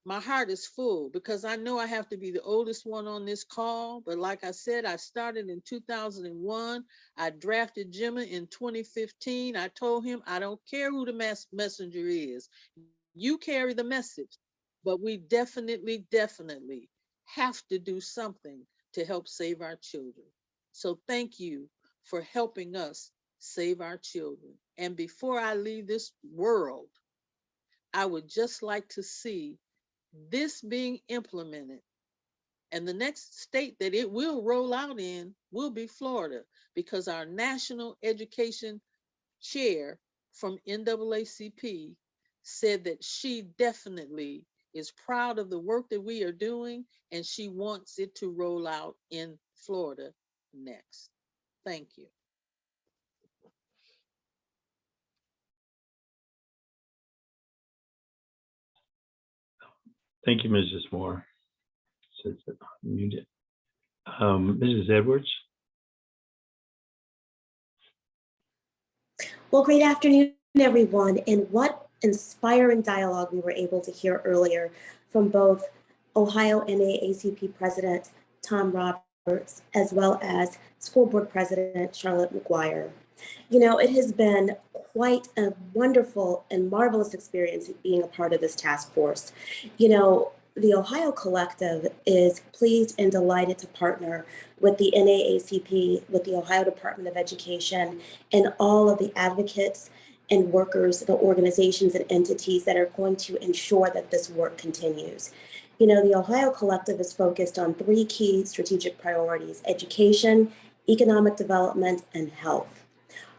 my heart is full because I know I have to be the oldest one on this call. But like I said, I started in 2001. I drafted Jimmy in 2015. I told him, I don't care who the messenger is. You carry the message. But we definitely have to do something to help save our children. So thank you for helping us save our children. And before I leave this world, I would just like to see this being implemented. And the next state that it will roll out in will be Florida, because our national education chair from NAACP said that she definitely is proud of the work that we are doing, and she wants it to roll out in Florida next. Thank you. Thank you, Mrs. Moore. Says that muted. Mrs. Edwards? Well, great afternoon, everyone. And what inspiring dialogue we were able to hear earlier from both Ohio NAACP President Tom Roberts, as well as School Board President Charlotte McGuire. You know, it has been quite a wonderful and marvelous experience being a part of this task force. You know, the Ohio Collective is pleased and delighted to partner with the NAACP, with the Ohio Department of Education, and all of the advocates and workers, the organizations and entities that are going to ensure that this work continues. You know, the Ohio Collective is focused on 3 key strategic priorities: education, economic development, and health.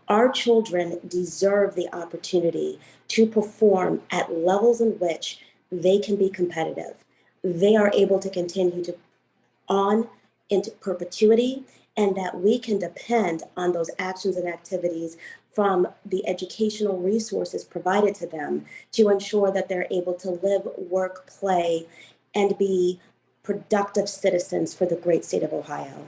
Our children deserve the opportunity to perform at levels in which they can be competitive. They are able to continue to on into perpetuity, and that we can depend on those actions and activities from the educational resources provided to them to ensure that they're able to live, work, play, and be productive citizens for the great state of Ohio.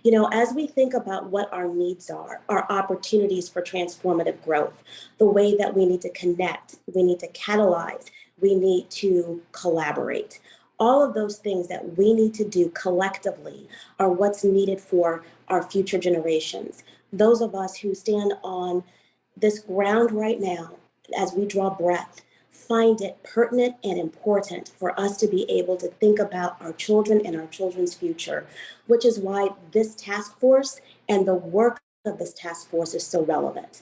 You know, as we think about what our needs are, our opportunities for transformative growth, the way that we need to connect, we need to catalyze, we need to collaborate. All of those things that we need to do collectively are what's needed for our future generations. Those of us who stand on this ground right now, as we draw breath, find it pertinent and important for us to be able to think about our children and our children's future, which is why this task force and the work of this task force is so relevant.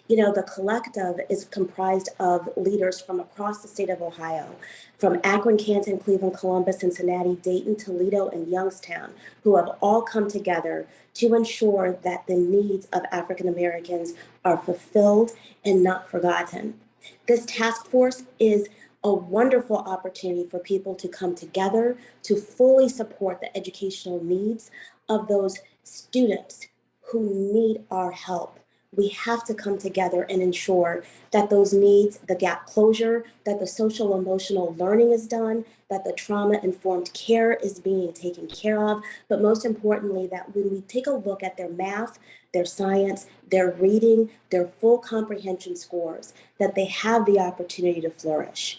You know, the collective is comprised of leaders from across the state of Ohio, from Akron, Canton, Cleveland, Columbus, Cincinnati, Dayton, Toledo, and Youngstown, who have all come together to ensure that the needs of African Americans are fulfilled and not forgotten. This task force is a wonderful opportunity for people to come together to fully support the educational needs of those students who need our help. We have to come together and ensure that those needs, the gap closure, that the social emotional learning is done, that the trauma-informed care is being taken care of, but most importantly, that when we take a look at their math, their science, their reading, their full comprehension scores, that they have the opportunity to flourish.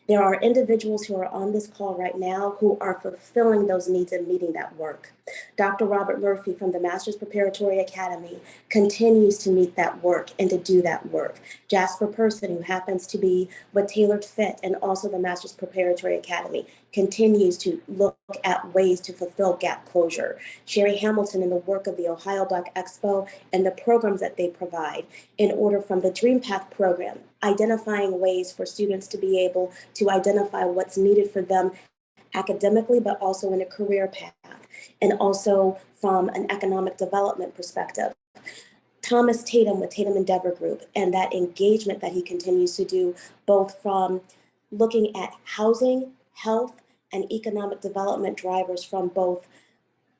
There are individuals who are on this call right now who are fulfilling those needs and meeting that work. Dr. Robert Murphy from the Master's Preparatory Academy continues to meet that work and to do that work. Jasper Person, who happens to be with Tailored Fit and also the Master's Preparatory Academy, continues to look at ways to fulfill gap closure. Sherry Hamilton in the work of the Ohio Black Expo and the programs that they provide in order from the Dream Path program, identifying ways for students to be able to identify what's needed for them academically, but also in a career path, and also from an economic development perspective. Thomas Tatum with Tatum Endeavor Group and that engagement that he continues to do, both from looking at housing, health, and economic development drivers from both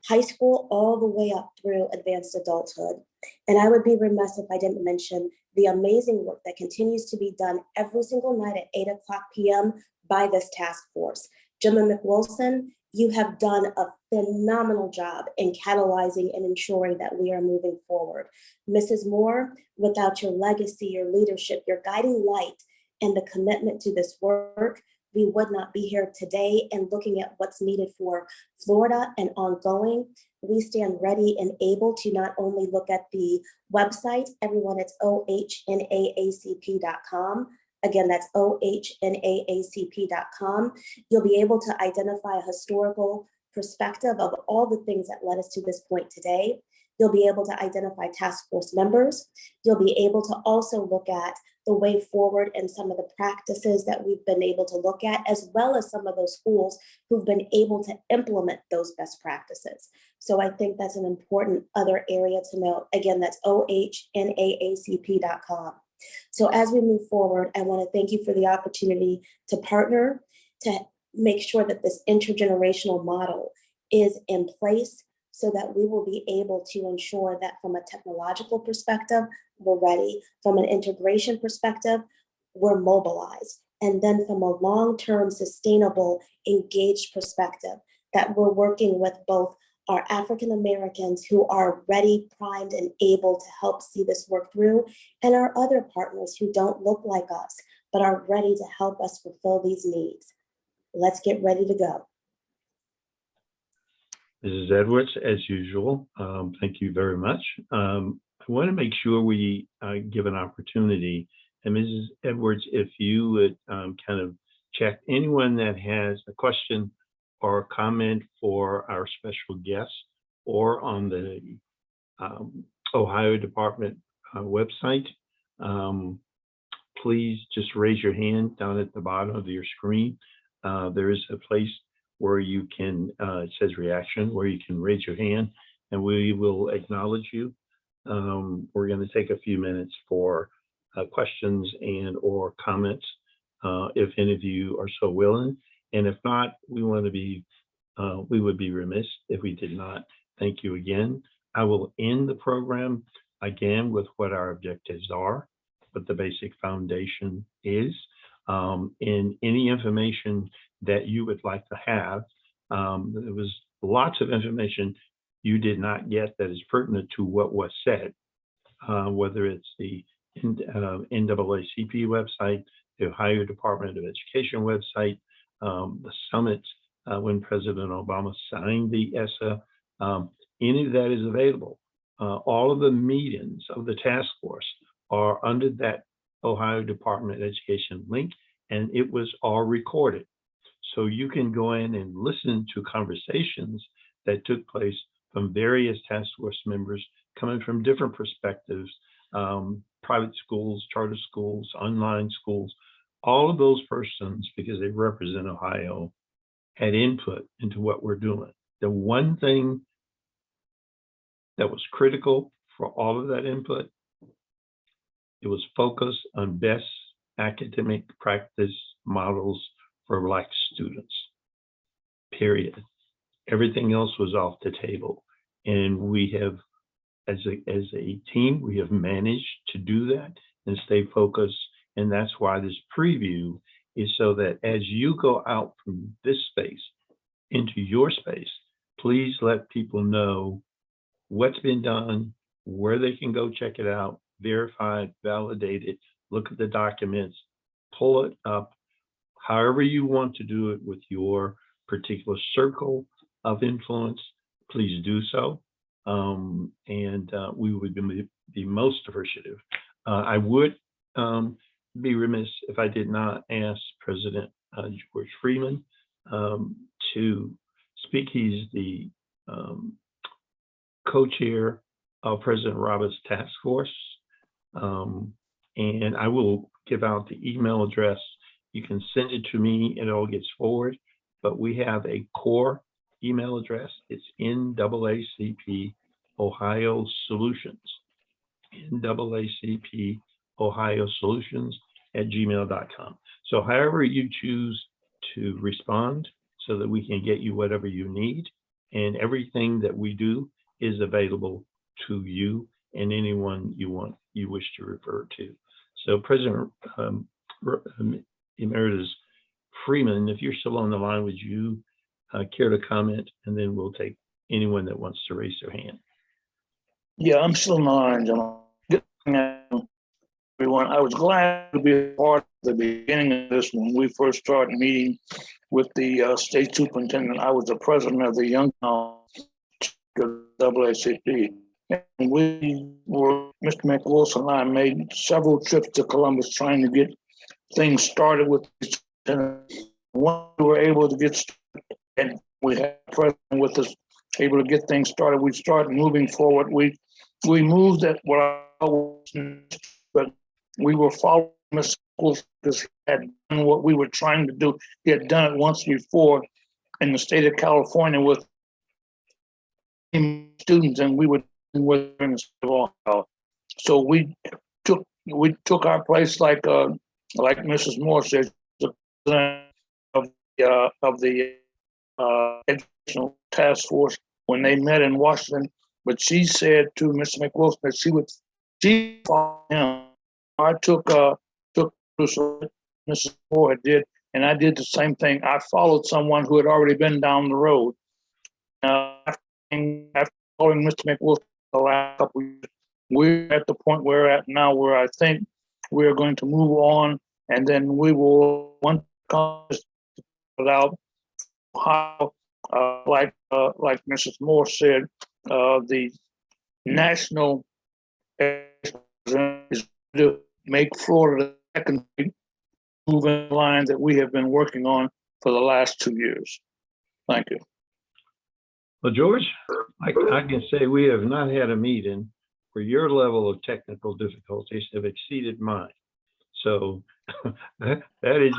high school all the way up through advanced adulthood. And I would be remiss if I didn't mention the amazing work that continues to be done every single night at 8:00 p.m. by this task force. Jim and McWilson, you have done a phenomenal job in catalyzing and ensuring that we are moving forward. Mrs. Moore, without your legacy, your leadership, your guiding light, and the commitment to this work, we would not be here today and looking at what's needed for Florida and ongoing. We stand ready and able to not only look at the website, everyone, it's ohnaacp.com. Again, that's ohnaacp.com. You'll be able to identify a historical perspective of all the things that led us to this point today. You'll be able to identify task force members. You'll be able to also look at the way forward and some of the practices that we've been able to look at, as well as some of those schools who've been able to implement those best practices. So I think that's an important other area to note. Again, that's ohnaacp.com. So as we move forward, I want to thank you for the opportunity to partner to make sure that this intergenerational model is in place so that we will be able to ensure that from a technological perspective, we're ready. From an integration perspective, we're mobilized. and then from a long-term, sustainable, engaged perspective, that we're working with both our African Americans who are ready, primed, and able to help see this work through, and our other partners who don't look like us, but are ready to help us fulfill these needs. Let's get ready to go. Mrs. Edwards, as usual, thank you very much. I want to make sure we give an opportunity. And Mrs. Edwards, if you would kind of check anyone that has a question or a comment for our special guest or on the Ohio Department website, please just raise your hand down at the bottom of your screen. There is a place where you can, it says reaction, where you can raise your hand and we will acknowledge you. We're going to take a few minutes for questions and or comments, if any of you are so willing. And if not, we would be remiss if we did not. Thank you again. I will end the program again with what our objectives are, what the basic foundation is, and any information that you would like to have. There was lots of information you did not get that is pertinent to what was said, whether it's the NAACP website, the Ohio Department of Education website, the summit when President Obama signed the ESSA, any of that is available. All of the meetings of the task force are under that Ohio Department of Education link, and it was all recorded. So you can go in and listen to conversations that took place from various task force members coming from different perspectives, private schools, charter schools, online schools, all of those persons, because they represent Ohio, had input into what we're doing. The one thing that was critical for all of that input, it was focused on best academic practice models for Black students, period. Everything else was off the table. And we have, as a team, we have managed to do that and stay focused. And that's why this preview is so that as you go out from this space into your space, please let people know what's been done, where they can go check it out, verify it, validate it, look at the documents, pull it up, however you want to do it with your particular circle of influence, please do so. We would be most appreciative. I would be remiss if I did not ask President George Freeman to speak. He's the co-chair of President Roberts' task force. And I will give out the email address. You can send it to me, it all gets forwarded, but we have a core email address. It's NAACP Ohio Solutions, NAACP Ohio Solutions @gmail.com. So however you choose to respond so that we can get you whatever you need, and everything that we do is available to you and anyone you wish to refer to. So President Emeritus Freeman, if you're still on the line, would you care to comment? And then we'll take anyone that wants to raise their hand. Yeah, I'm still in the line, gentlemen. Good evening, everyone. I was glad to be a part of the beginning of this when we first started meeting with the state superintendent. I was the president of the Young NAACP. And Mr. McWilson and I made several trips to Columbus trying to get things started with when we were able to get started and we had a president with us able to get things started, we started moving forward. We moved at what I was, but we were following Mr. McWilson because he had done what we were trying to do. He had done it once before in the state of California with students, and we were in the state of Ohio. So we took our place like Mrs. Moore said, the president of the educational task force when they met in Washington. But she said to Mr. McWilson that she follow him. I took Mrs. Moore did, and I did the same thing. I followed someone who had already been down the road. After following Mr. McWolf the last couple of years, we're at the point we're at now where I think we're going to move on, and then we will want to put out how, like Mrs. Moore said, the national is to make Florida the second moving line that we have been working on for the last 2 years. Thank you. Well, George, I can say we have not had a meeting where your level of technical difficulties have exceeded mine. So that is,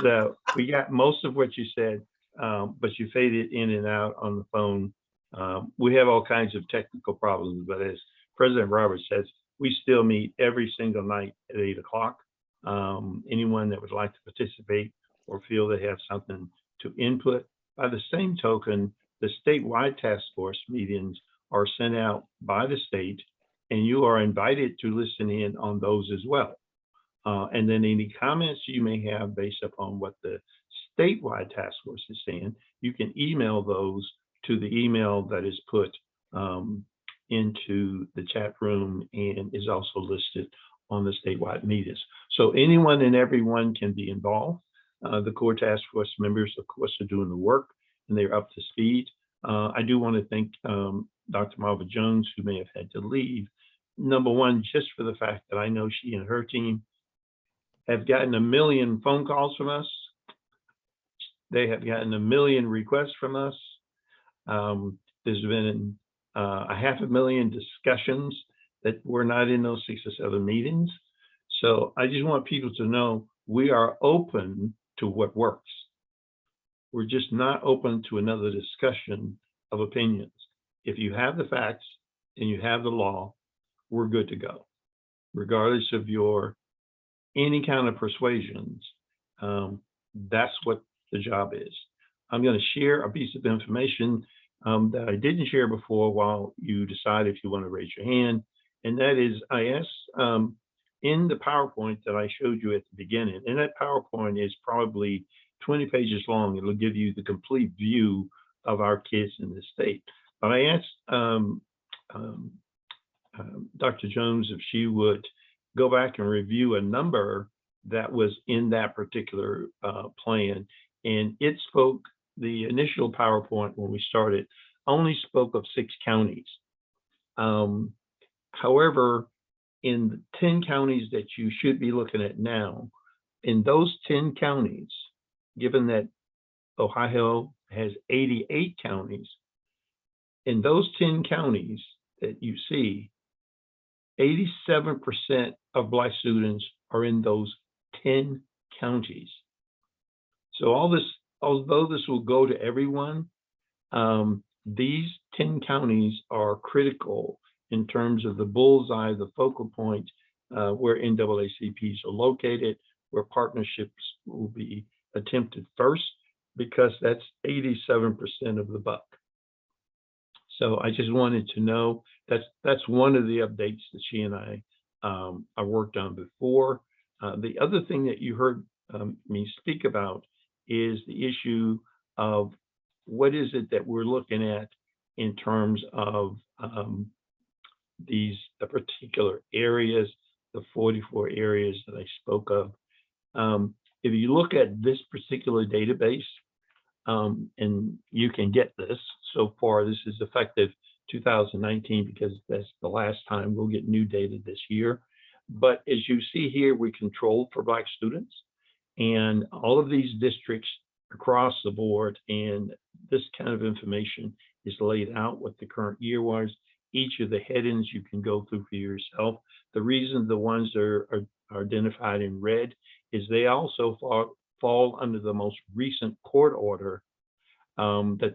we got most of what you said, but you faded in and out on the phone. We have all kinds of technical problems, but as President Roberts says, we still meet every single night at 8 o'clock. Anyone that would like to participate or feel they have something to input. By the same token, the statewide task force meetings are sent out by the state, and you are invited to listen in on those as well. And then any comments you may have based upon what the statewide task force is saying, you can email those to the email that is put into the chat room and is also listed on the statewide meetings. So anyone and everyone can be involved. The core task force members, of course, are doing the work and they're up to speed. I do want to thank Dr. Marva Jones, who may have had to leave. Number one, just for the fact that I know she and her team have gotten 1 million phone calls from us. They have gotten 1 million requests from us. There's been 500,000 discussions that were not in those 6 or 7 meetings. So I just want people to know we are open to what works. We're just not open to another discussion of opinions. If you have the facts and you have the law, we're good to go, regardless of your any kind of persuasions. That's what the job is. I'm going to share a piece of information that I didn't share before while you decide if you want to raise your hand. And that is, I asked in the PowerPoint that I showed you at the beginning, and that PowerPoint is probably 20 pages long. It'll give you the complete view of our kids in the state. But I asked Dr. Jones if she would go back and review a number that was in that particular plan. And it spoke, the initial PowerPoint when we started only spoke of 6 counties. However, in the 10 counties that you should be looking at now, in those 10 counties, given that Ohio has 88 counties, in those 10 counties that you see, 87% of Black students are in those 10 counties. So all this, although this will go to everyone, these 10 counties are critical in terms of the bullseye, the focal point where NAACPs are located, where partnerships will be attempted first, because that's 87% of the buck. So I just wanted to know that's one of the updates that she and I worked on before. The other thing that you heard me speak about is the issue of what is it that we're looking at in terms of these particular areas, the 44 areas that I spoke of. If you look at this particular database, and you can get this so far, this is effective 2019 because that's the last time. We'll get new data this year. But as you see here, we controlled for Black students and all of these districts across the board. And this kind of information is laid out what the current year was. Each of the headings you can go through for yourself. The reason the ones that are identified in red is they also fall under the most recent court order that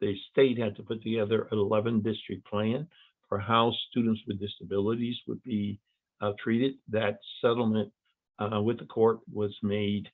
the state had to put together an 11 district plan for how students with disabilities would be treated. That settlement with the court was made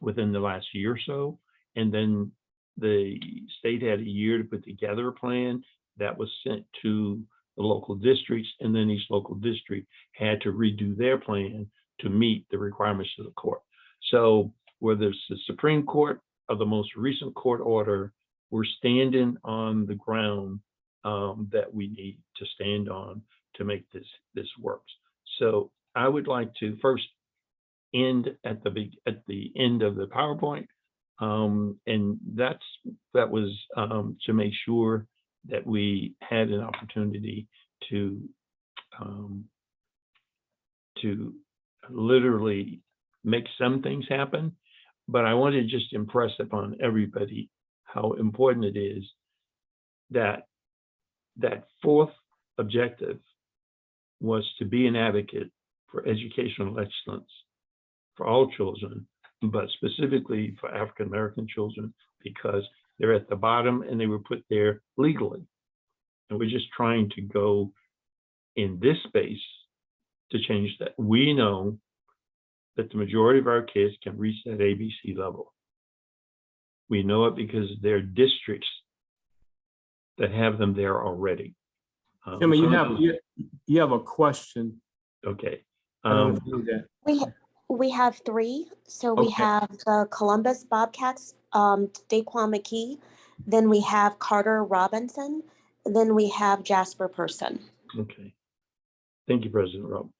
within the last year or so. And then the state had a year to put together a plan that was sent to the local districts. And then each local district had to redo their plan to meet the requirements of the court. So whether it's the Supreme Court or the most recent court order, we're standing on the ground that we need to stand on to make this work. So I would like to first end at the end of the PowerPoint, and that was to make sure that we had an opportunity to literally make some things happen. But I want to just impress upon everybody how important it is that that fourth objective was to be an advocate for educational excellence for all children, but specifically for African American children, because they're at the bottom and they were put there legally. And we're just trying to go in this space to change that. We know that the majority of our kids can reach that ABC level. We know it because there are districts that have them there already. Jimmy, you have a question. Okay. I don't know if you knew that. We have three. So we Okay. have the Columbus Bobcats, Daequan Mckee. Then we have Carter Robinson. Then we have Jasper Person. Okay. Thank you, President Roberts.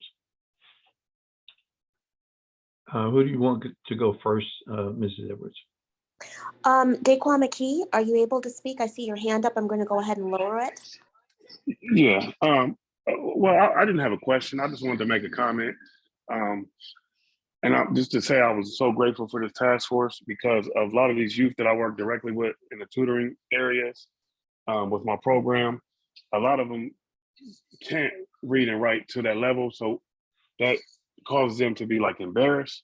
Who do you want to go first, Mrs. Edwards? Daequan Mckee, are you able to speak? I see your hand up. I'm going to go ahead and lower it. Yeah. Well, I didn't have a question. I just wanted to make a comment. Just to say I was so grateful for this task force because of a lot of these youth that I work directly with in the tutoring areas with my program, a lot of them can't read and write to that level. So that causes them to be like embarrassed.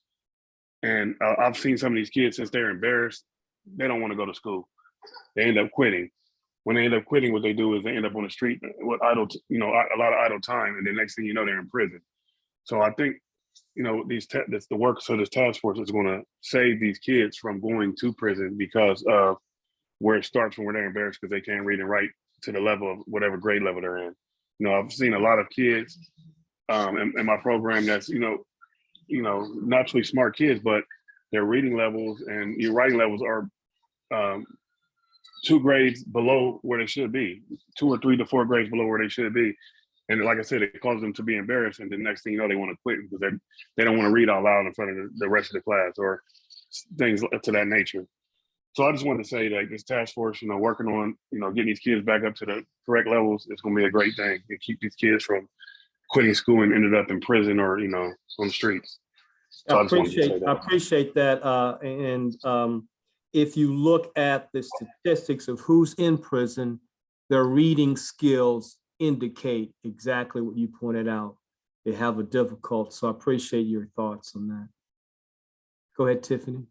And I've seen some of these kids, since they're embarrassed, they don't want to go to school. They end up quitting. When they end up quitting, what they do is they end up on the street with a lot of idle time. And the next thing you know, they're in prison. So I think, the work of this task force is going to save these kids from going to prison because of where it starts from, where they're embarrassed because they can't read and write to the level of whatever grade level they're in. I've seen a lot of kids in my program that's, naturally smart kids, but their reading levels and your writing levels are 2 grades below where they should be, 2 or 3 to 4 grades below where they should be. And like I said, it causes them to be embarrassed. And the next thing you know, they want to quit because they don't want to read out loud in front of the rest of the class or things to that nature. So I just wanted to say that this task force, working on, getting these kids back up to the correct levels is going to be a great thing to keep these kids from quitting school and ended up in prison or, on the streets. So I appreciate that. If you look at the statistics of who's in prison, their reading skills indicate exactly what you pointed out. They have a difficult, so I appreciate your thoughts on that. Go ahead, Tiffany.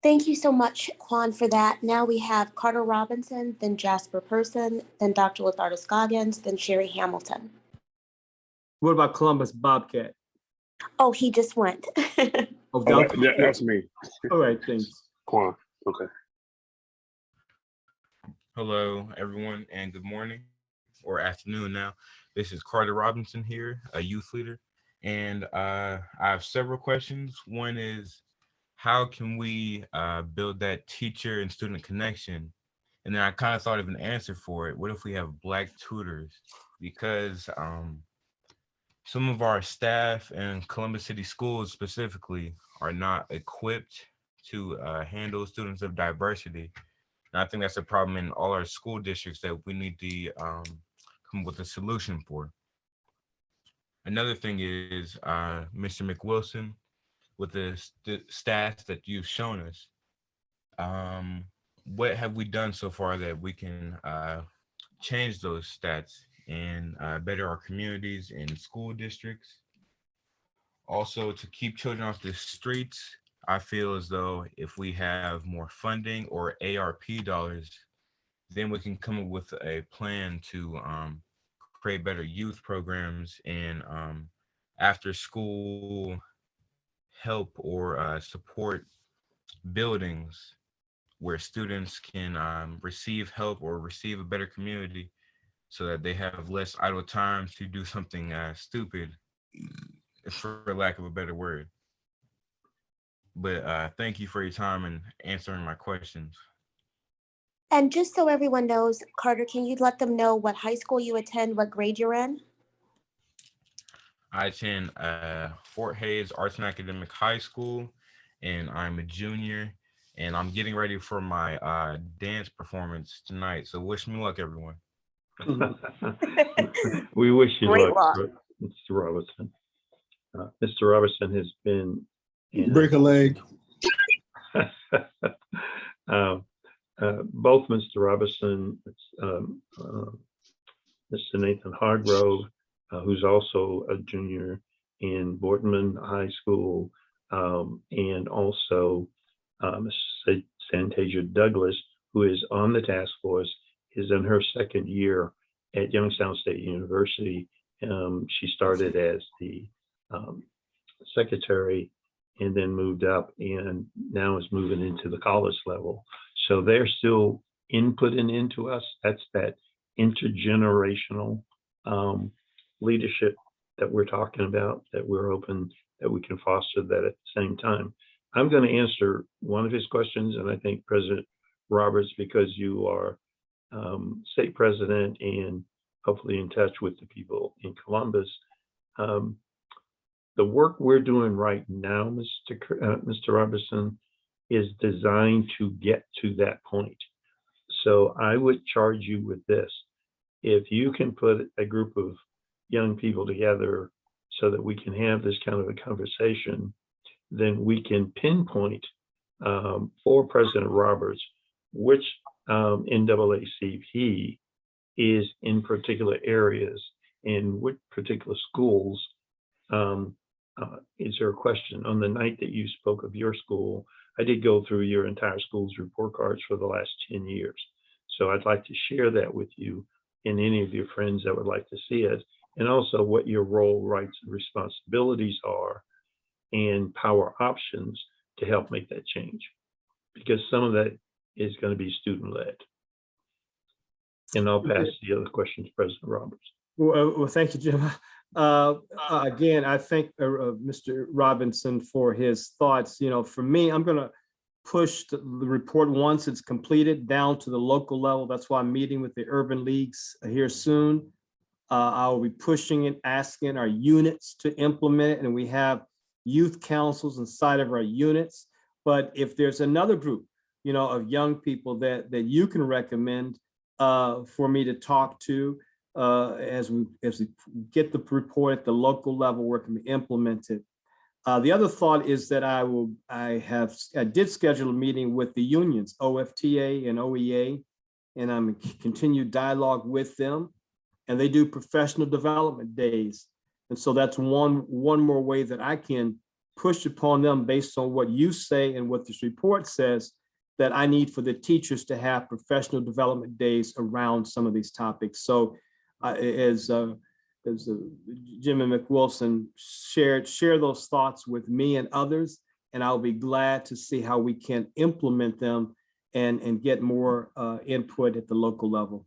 Thank you so much, Juan, for that. Now we have Carter Robinson, then Jasper Person, then Dr. Lathartis Goggins, then Sherry Hamilton. What about Columbus Bobcat? Oh, he just went. Oh, that's me. All right, thanks. Quan. Okay. Hello, everyone, and good morning or afternoon now. This is Carter Robinson here, a youth leader, and I have several questions. One is, how can we build that teacher and student connection? And then I kind of thought of an answer for it. What if we have Black tutors? Because some of our staff in Columbus City Schools specifically are not equipped to handle students of diversity. And I think that's a problem in all our school districts that we need to come up with a solution for. Another thing is Mr. McWilson, with the stats that you've shown us, what have we done so far that we can change those stats and better our communities and school districts? Also, to keep children off the streets, I feel as though if we have more funding or ARP dollars, then we can come up with a plan to create better youth programs and after school help or support buildings where students can receive help or receive a better community so that they have less idle time to do something stupid, for lack of a better word. But thank you for your time and answering my questions. And just so everyone knows, Carter, can you let them know what high school you attend, what grade you're in? I attend Fort Hayes Arts and Academic High School, and I'm a junior, and I'm getting ready for my dance performance tonight. So wish me luck, everyone. We wish you Great luck, luck. Mr. Robertson. Mr. Robertson has been in Break a leg. both Mr. Robertson, Mr. Nathan Hargrove, who's also a junior in Boardman High School, and also Ms. Santasia Douglas, who is on the task force, is in her second year at Youngstown State University. She started as the secretary and then moved up and now is moving into the college level. So they're still inputting into us. That's that intergenerational leadership that we're talking about, that we're hoping that we can foster that at the same time. I'm going to answer one of his questions, and I think President Roberts, because you are state president and hopefully in touch with the people in Columbus, the work we're doing right now, Mr. Robertson, is designed to get to that point. So I would charge you with this. If you can put a group of young people together so that we can have this kind of a conversation, then we can pinpoint for President Roberts which NAACP is in particular areas and what particular schools. Is there a question? On the night that you spoke of your school, I did go through your entire school's report cards for the last 10 years. So I'd like to share that with you and any of your friends that would like to see it, and also what your role, rights, and responsibilities are and power options to help make that change. Because some of that is going to be student-led. And I'll pass the other question to President Roberts. Well, thank you, Jim. Again, I thank Mr. Robinson for his thoughts. You know, for me, I'm going to push the report once it's completed down to the local level. That's why I'm meeting with the urban leagues here soon. I'll be pushing it, asking our units to implement it, and we have youth councils inside of our units. But if there's another group, you know, of young people that you can recommend for me to talk to, as we get the report at the local level where it can be implemented. The other thought is that I did schedule a meeting with the unions, OFTA and OEA, and I'm in continued dialogue with them, and they do professional development days. And so that's one more way that I can push upon them based on what you say and what this report says, that I need for the teachers to have professional development days around some of these topics. So as Jim and McWilson share those thoughts with me and others, and I'll be glad to see how we can implement them and get more input at the local level.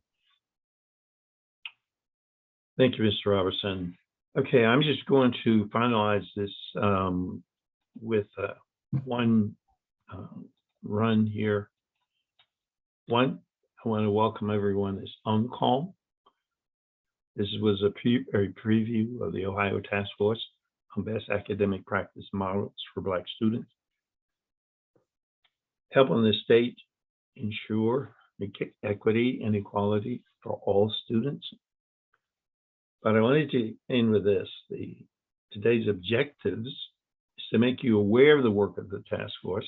Thank you, Mr. Robertson. Okay, I'm just going to finalize this with one run here. One, I want to welcome everyone that's on the call. This was a preview of the Ohio Task Force on Best Academic Practice Models for Black Students, helping the state ensure equity and equality for all students. But I wanted to end with this. Today's objectives is to make you aware of the work of the task force,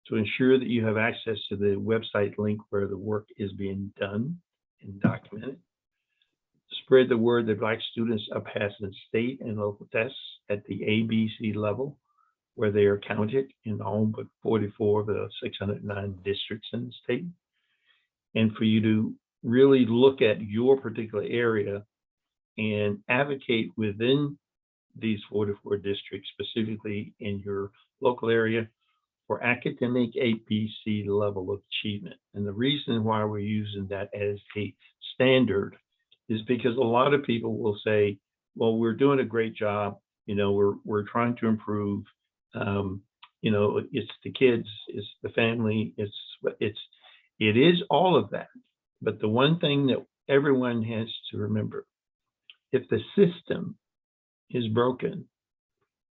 to ensure that you have access to the website link where the work is being done and documented, spread the word that Black students are passing state and local tests at the ABC level, where they are counted in all but 44 of the 609 districts in the state, and for you to really look at your particular area and advocate within these 44 districts, specifically in your local area, for academic ABC level of achievement. And the reason why we're using that as a standard is because a lot of people will say, well, we're doing a great job, you know, we're trying to improve, you you know, it's the kids, it's the family, it is all of that. But the one thing that everyone has to remember, if the system is broken,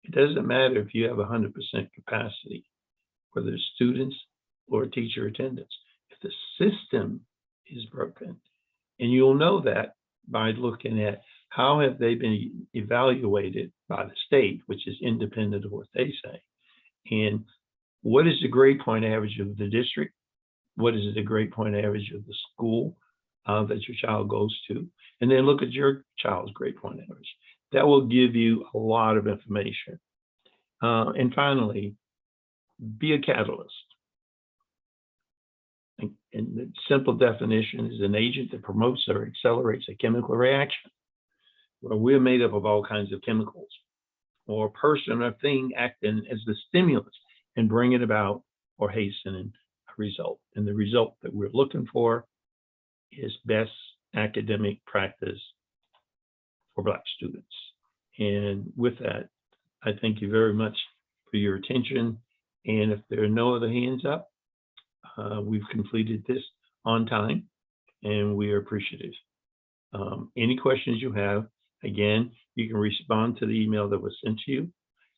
it doesn't matter if you have 100% capacity, whether it's students or teacher attendance. If the system is broken, and you'll know that by looking at how have they been evaluated by the state, which is independent of what they say, and what is the grade point average of the district? What is the grade point average of the school that your child goes to? And then look at your child's grade point average. That will give you a lot of information. And finally, be a catalyst. And the simple definition is an agent that promotes or accelerates a chemical reaction. Well, we're made up of all kinds of chemicals, or a person or thing acting as the stimulus and bringing about or hastening a result. And the result that we're looking for is best academic practice for Black students. And with that, I thank you very much for your attention. And if there are no other hands up, we've completed this on time and we are appreciative. Any questions you have, again, you can respond to the email that was sent to you.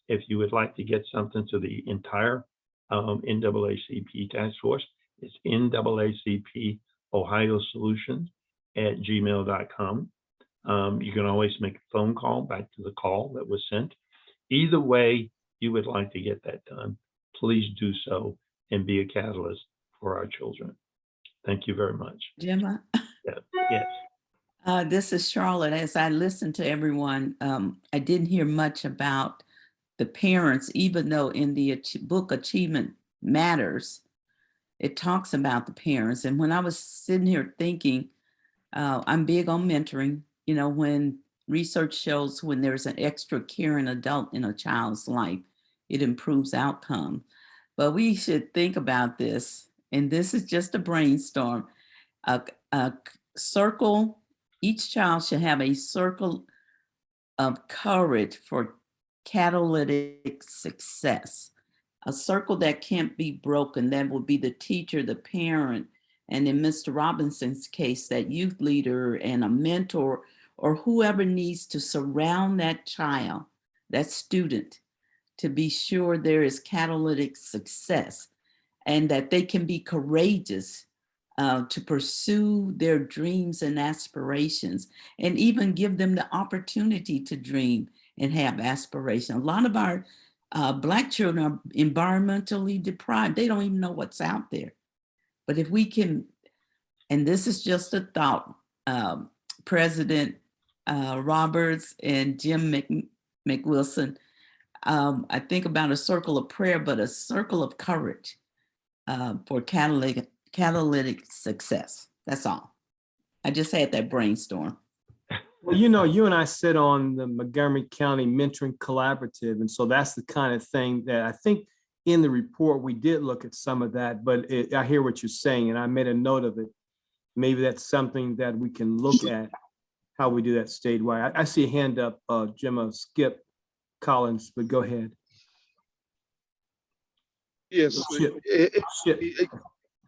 If you would like to get something to the entire NAACP task force, it's NAACP Ohio Solutions at gmail.com. You can always make a phone call back to the call that was sent. Either way you would like to get that done, please do so and be a catalyst for our children. Thank you very much. Gemma? Yes. This is Charlotte. As I listened to everyone, I didn't hear much about the parents, even though in the book Achievement Matters, it talks about the parents. And when I was sitting here thinking, I'm big on mentoring, you know, when research shows when there's an extra caring adult in a child's life, it improves outcome. But we should think about this, and this is just a brainstorm, a circle. Each child should have a circle of courage for catalytic success, a circle that can't be broken. That would be the teacher, the parent, and in Mr. Robinson's case, that youth leader and a mentor or whoever needs to surround that child, that student, to be sure there is catalytic success and that they can be courageous to pursue their dreams and aspirations, and even give them the opportunity to dream and have aspiration. A lot of our Black children are environmentally deprived. They don't even know what's out there. But if we can, and this is just a thought, President Roberts and Jim McWilson, I think about a circle of prayer, but a circle of courage for catalytic success. That's all. I just had that brainstorm. Well, you know, you and I sit on the Montgomery County Mentoring Collaborative. And so that's the kind of thing that I think in the report, we did look at some of that, but I hear what you're saying and I made a note of it. Maybe that's something that we can look at, how we do that statewide. I see a hand up, Gemma, Skip Collins, but go ahead. Yes. Chip.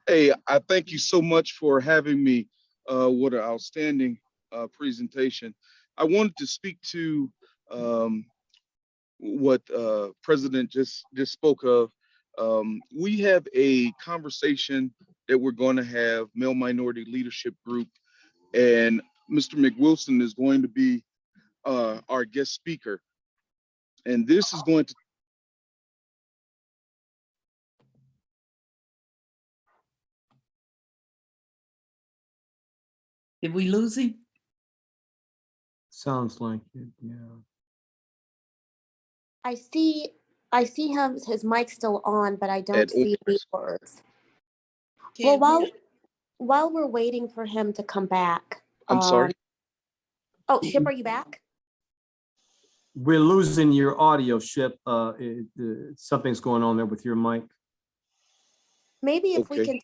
Hey, I thank you so much for having me. What an outstanding presentation. I wanted to speak to what President just spoke of. We have a conversation that we're going to have, Male Minority Leadership Group, and Mr. McWilson is going to be our guest speaker. And this is going to Did we lose him? Sounds like it, yeah. I see him, his mic's still on, but I don't At see any words. Well, Can't hear. while we're waiting for him to come back. I'm sorry. Oh, Ship, are you back? We're losing your audio, Ship. Something's going on there with your mic. Maybe if we can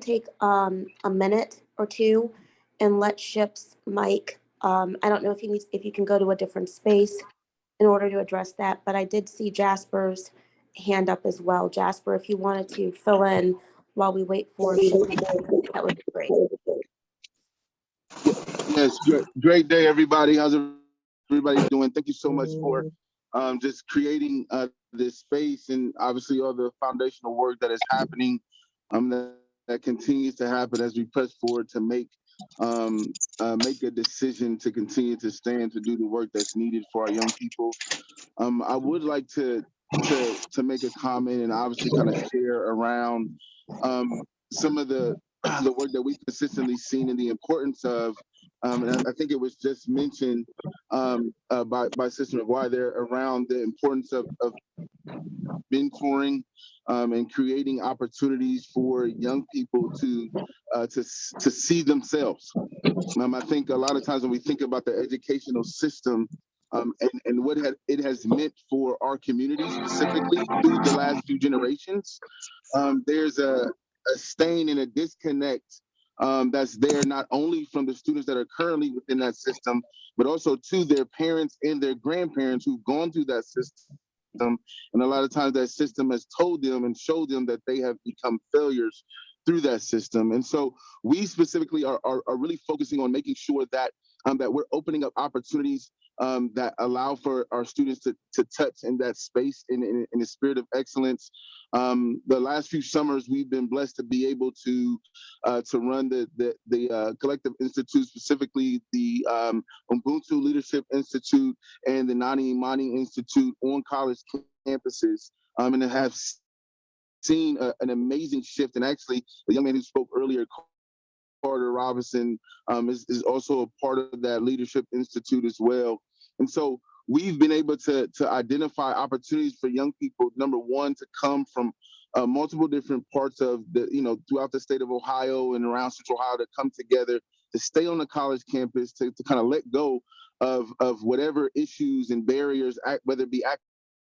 take a minute or two and let Ship's mic. I don't know if you can go to a different space in order to address that, but I did see Jasper's hand up as well. Jasper, if you wanted to fill in while we wait for Shane, that would be great. Yes, great day, everybody. How's everybody doing? Thank you so much for just creating this space, and obviously all the foundational work that is happening that continues to happen as we press forward to make a decision to continue to stand to do the work that's needed for our young people. I would like to make a comment and obviously kind of share around some of the work that we've consistently seen and the importance of, and I think it was just mentioned by Sister McGuire there around the importance of mentoring and creating opportunities for young people to see themselves. I think a lot of times when we think about the educational system and what it has meant for our community specifically through the last few generations, there's a stain and a disconnect that's there not only from the students that are currently within that system, but also to their parents and their grandparents who've gone through that system. And a lot of times that system has told them and showed them that they have become failures through that system. And so we specifically are really focusing on making sure that that we're opening up opportunities that allow for our students to touch in that space in the spirit of excellence. The last few summers, we've been blessed to be able to run the Collective Institute, specifically the Ubuntu Leadership Institute and the Nani Imani Institute on college campuses, and it has seen an amazing shift. And actually, the young man who spoke earlier, Carter Robinson, is also a part of that Leadership Institute as well. And so we've been able to identify opportunities for young people, number one, to come from multiple different parts of throughout the state of Ohio and around Central Ohio, to come together, to stay on the college campus, to kind of let go of whatever issues and barriers, whether it be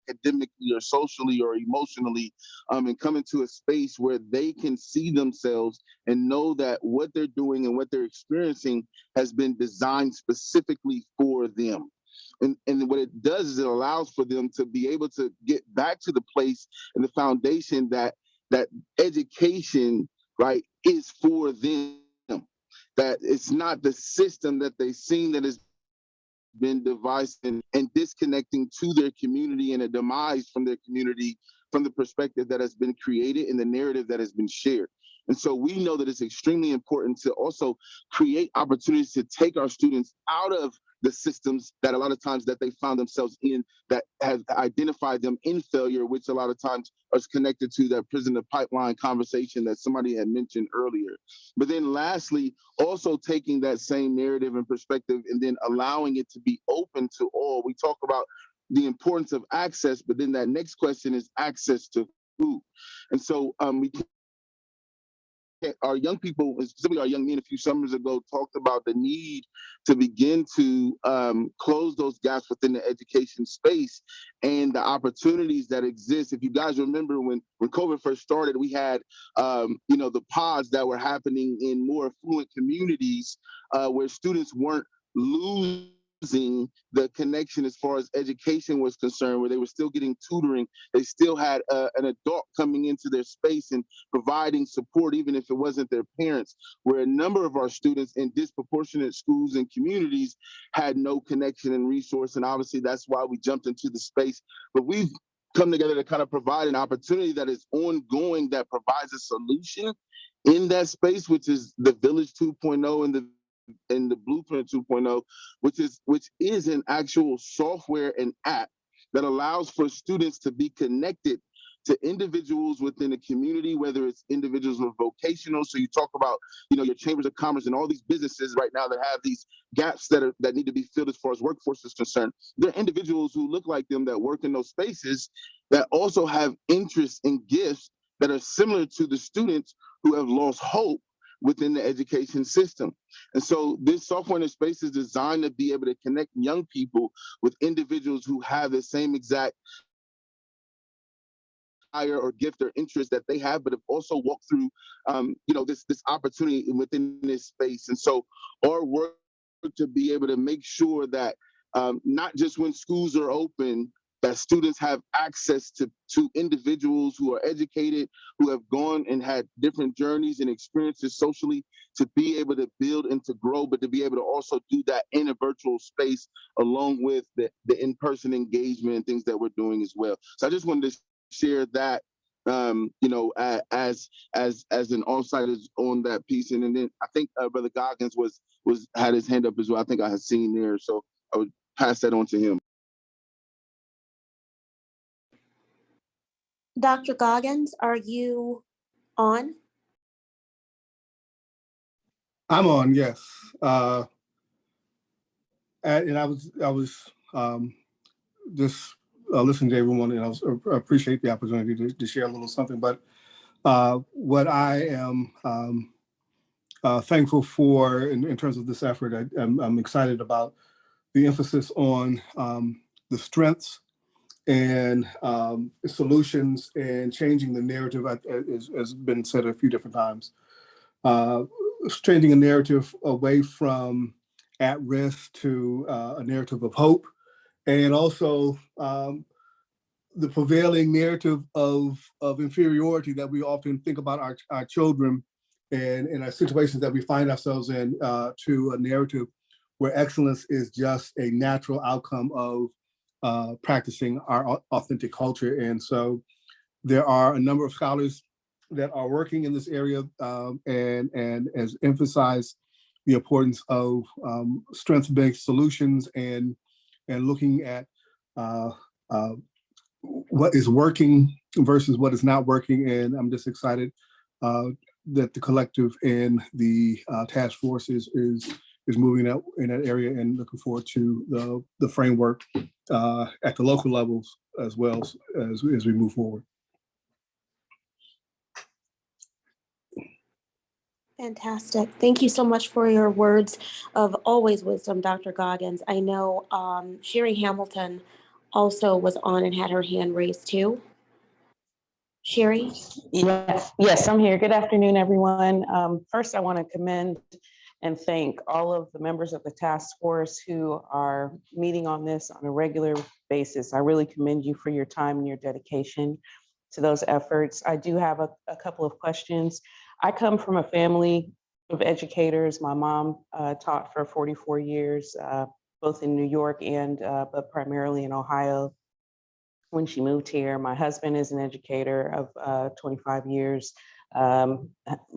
academically or socially or emotionally, and come into a space where they can see themselves and know that what they're doing and what they're experiencing has been designed specifically for them. And what it does is it allows for them to be able to get back to the place and the foundation that education, right, is for them. That it's not the system that they've seen that is been devised and disconnecting to their community and a demise from their community from the perspective that has been created and the narrative that has been shared. And so we know that it's extremely important to also create opportunities to take our students out of the systems that a lot of times that they found themselves in, that have identified them in failure, which a lot of times is connected to that prison to pipeline conversation that somebody had mentioned earlier. But then lastly, also taking that same narrative and perspective and then allowing it to be open to all. We talk about the importance of access, but then that next question is access to who? And so our young people, specifically our young men a few summers ago, talked about the need to begin to close those gaps within the education space and the opportunities that exist. If you guys remember when COVID first started, we had the pods that were happening in more affluent communities where students weren't losing the connection as far as education was concerned, where they were still getting tutoring. They still had an adult coming into their space and providing support, even if it wasn't their parents, where a number of our students in disproportionate schools and communities had no connection and resource. And obviously that's why we jumped into the space. But we've come together to kind of provide an opportunity that is ongoing, that provides a solution in that space, which is the Village 2.0 and the Blueprint 2.0, which is an actual software and app that allows for students to be connected to individuals within a community, whether it's individuals with vocational. So you talk about, your chambers of commerce and all these businesses right now that have these gaps that need to be filled as far as workforce is concerned. There are individuals who look like them that work in those spaces that also have interests and gifts that are similar to the students who have lost hope within the education system. And so this software in the space is designed to be able to connect young people with individuals who have the same exact desire or gift or interest that they have, but have also walked through, this opportunity within this space. And so our work to be able to make sure that not just when schools are open, that students have access to individuals who are educated, who have gone and had different journeys and experiences socially, to be able to build and to grow, but to be able to also do that in a virtual space along with the in-person engagement and things that we're doing as well. So I just wanted to share that, you know, as an on-site on that piece. And then I think Brother Goggins had his hand up as well. I think I had seen there. So I would pass that on to him. Dr. Goggins, are you on? I'm on, yes. And I was just listening to everyone, and I appreciate the opportunity to share a little something. But what I am thankful for in terms of this effort, I'm excited about the emphasis on the strengths and solutions and changing the narrative, as has been said a few different times. Changing a narrative away from at risk to a narrative of hope, and also the prevailing narrative of inferiority that we often think about our children and in our situations that we find ourselves in, to a narrative where excellence is just a natural outcome of practicing our authentic culture. And so there are a number of scholars that are working in this area, and has emphasized the importance of strength-based solutions and looking at what is working versus what is not working. And I'm just excited that the collective and the task force is moving out in that area, and looking forward to the framework at the local levels as well as we move forward. Fantastic. Thank you so much for your words of always wisdom, Dr. Goggins. I know Sherry Hamilton also was on and had her hand raised too. Sherry? Yes, I'm here. Good afternoon, everyone. First, I want to commend and thank all of the members of the task force who are meeting on this on a regular basis. I really commend you for your time and your dedication to those efforts. I do have a couple of questions. I come from a family of educators. My mom taught for 44 years, both in New York and but primarily in Ohio. When she moved here, my husband is an educator of 25 years,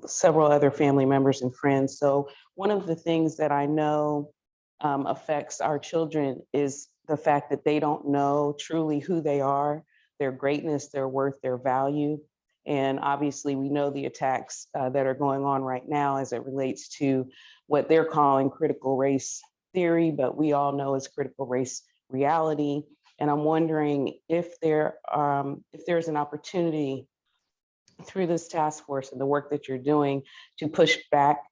several other family members and friends. So one of the things that I know affects our children is the fact that they don't know truly who they are, their greatness, their worth, their value. And obviously we know the attacks that are going on right now as it relates to what they're calling critical race theory, but we all know is critical race reality. And I'm wondering if there's an opportunity through this task force and the work that you're doing to push back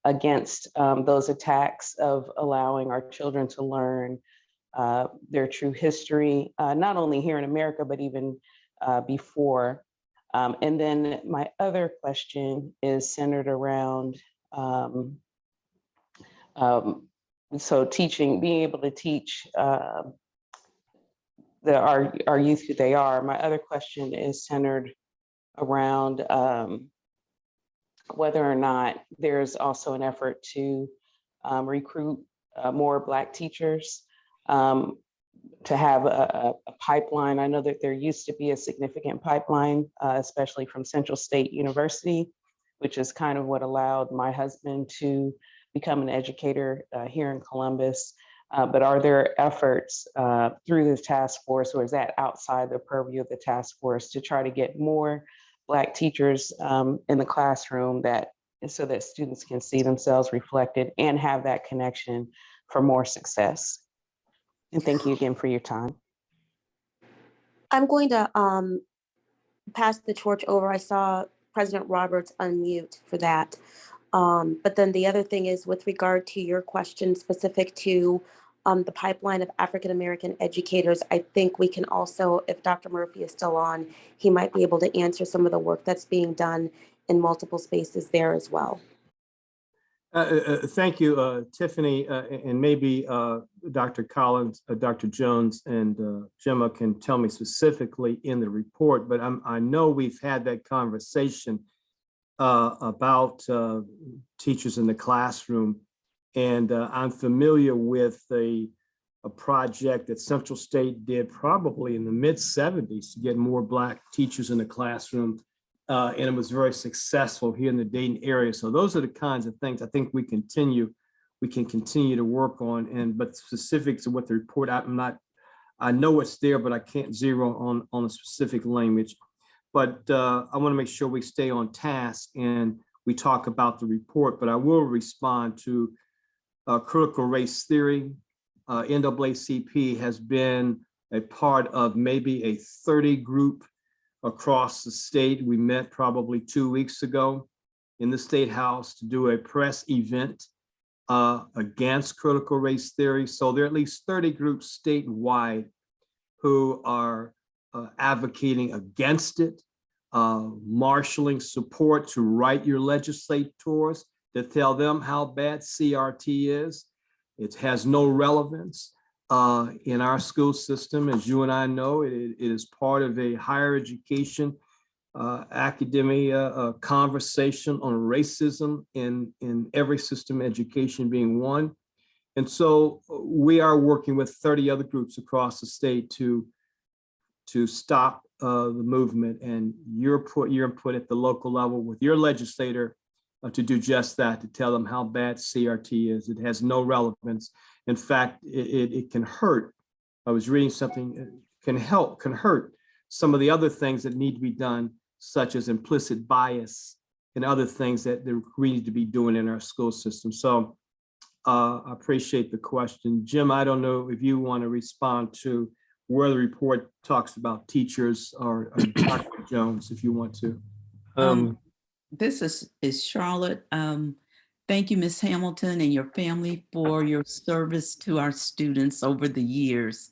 against those attacks of allowing our children to learn their true history, not only here in America, but even before. And then my other question is centered around so being able to teach our youth who they are. My other question is centered around whether or not there's also an effort to recruit more Black teachers, to have a pipeline. I know that there used to be a significant pipeline, especially from Central State University, which is kind of what allowed my husband to become an educator here in Columbus. But are there efforts through this task force, or is that outside the purview of the task force, to try to get more Black teachers in the classroom so that students can see themselves reflected and have that connection for more success? And thank you again for your time. I'm going to pass the torch over. I saw President Roberts unmute for that. But then the other thing is, with regard to your question specific to the pipeline of African-American educators, I think we can also, if Dr. Murphy is still on, he might be able to answer some of the work that's being done in multiple spaces there as well. Thank you, Tiffany, and maybe Dr. Collins, Dr. Jones, and Gemma can tell me specifically in the report, but I know we've had that conversation about teachers in the classroom, and I'm familiar with a project that Central State did probably in the mid-70s to get more Black teachers in the classroom. And it was very successful here in the Dayton area. So those are the kinds of things I think we can continue to work on. But specific to what the report, I know it's there, but I can't zero on the specific language. But I want to make sure we stay on task and we talk about the report. But I will respond to critical race theory. NAACP has been a part of maybe a 30 group across the state. We met probably 2 weeks ago in the State House to do a press event against critical race theory. So there are at least 30 groups statewide who are advocating against it, marshaling support to write your legislators to tell them how bad CRT is. It has no relevance in our school system. As you and I know, it is part of a higher education academia conversation on racism in every system, education being one. And so we are working with 30 other groups across the state to stop the movement, and your input at the local level with your legislator to do just that, to tell them how bad CRT is. It has no relevance. In fact, it can hurt. I was reading something, can hurt some of the other things that need to be done, such as implicit bias and other things that we need to be doing in our school system. So I appreciate the question. Jim, I don't know if you want to respond to where the report talks about teachers, or Dr. Jones, if you want to. This is Charlotte. Thank you, Ms. Hamilton, and your family for your service to our students over the years.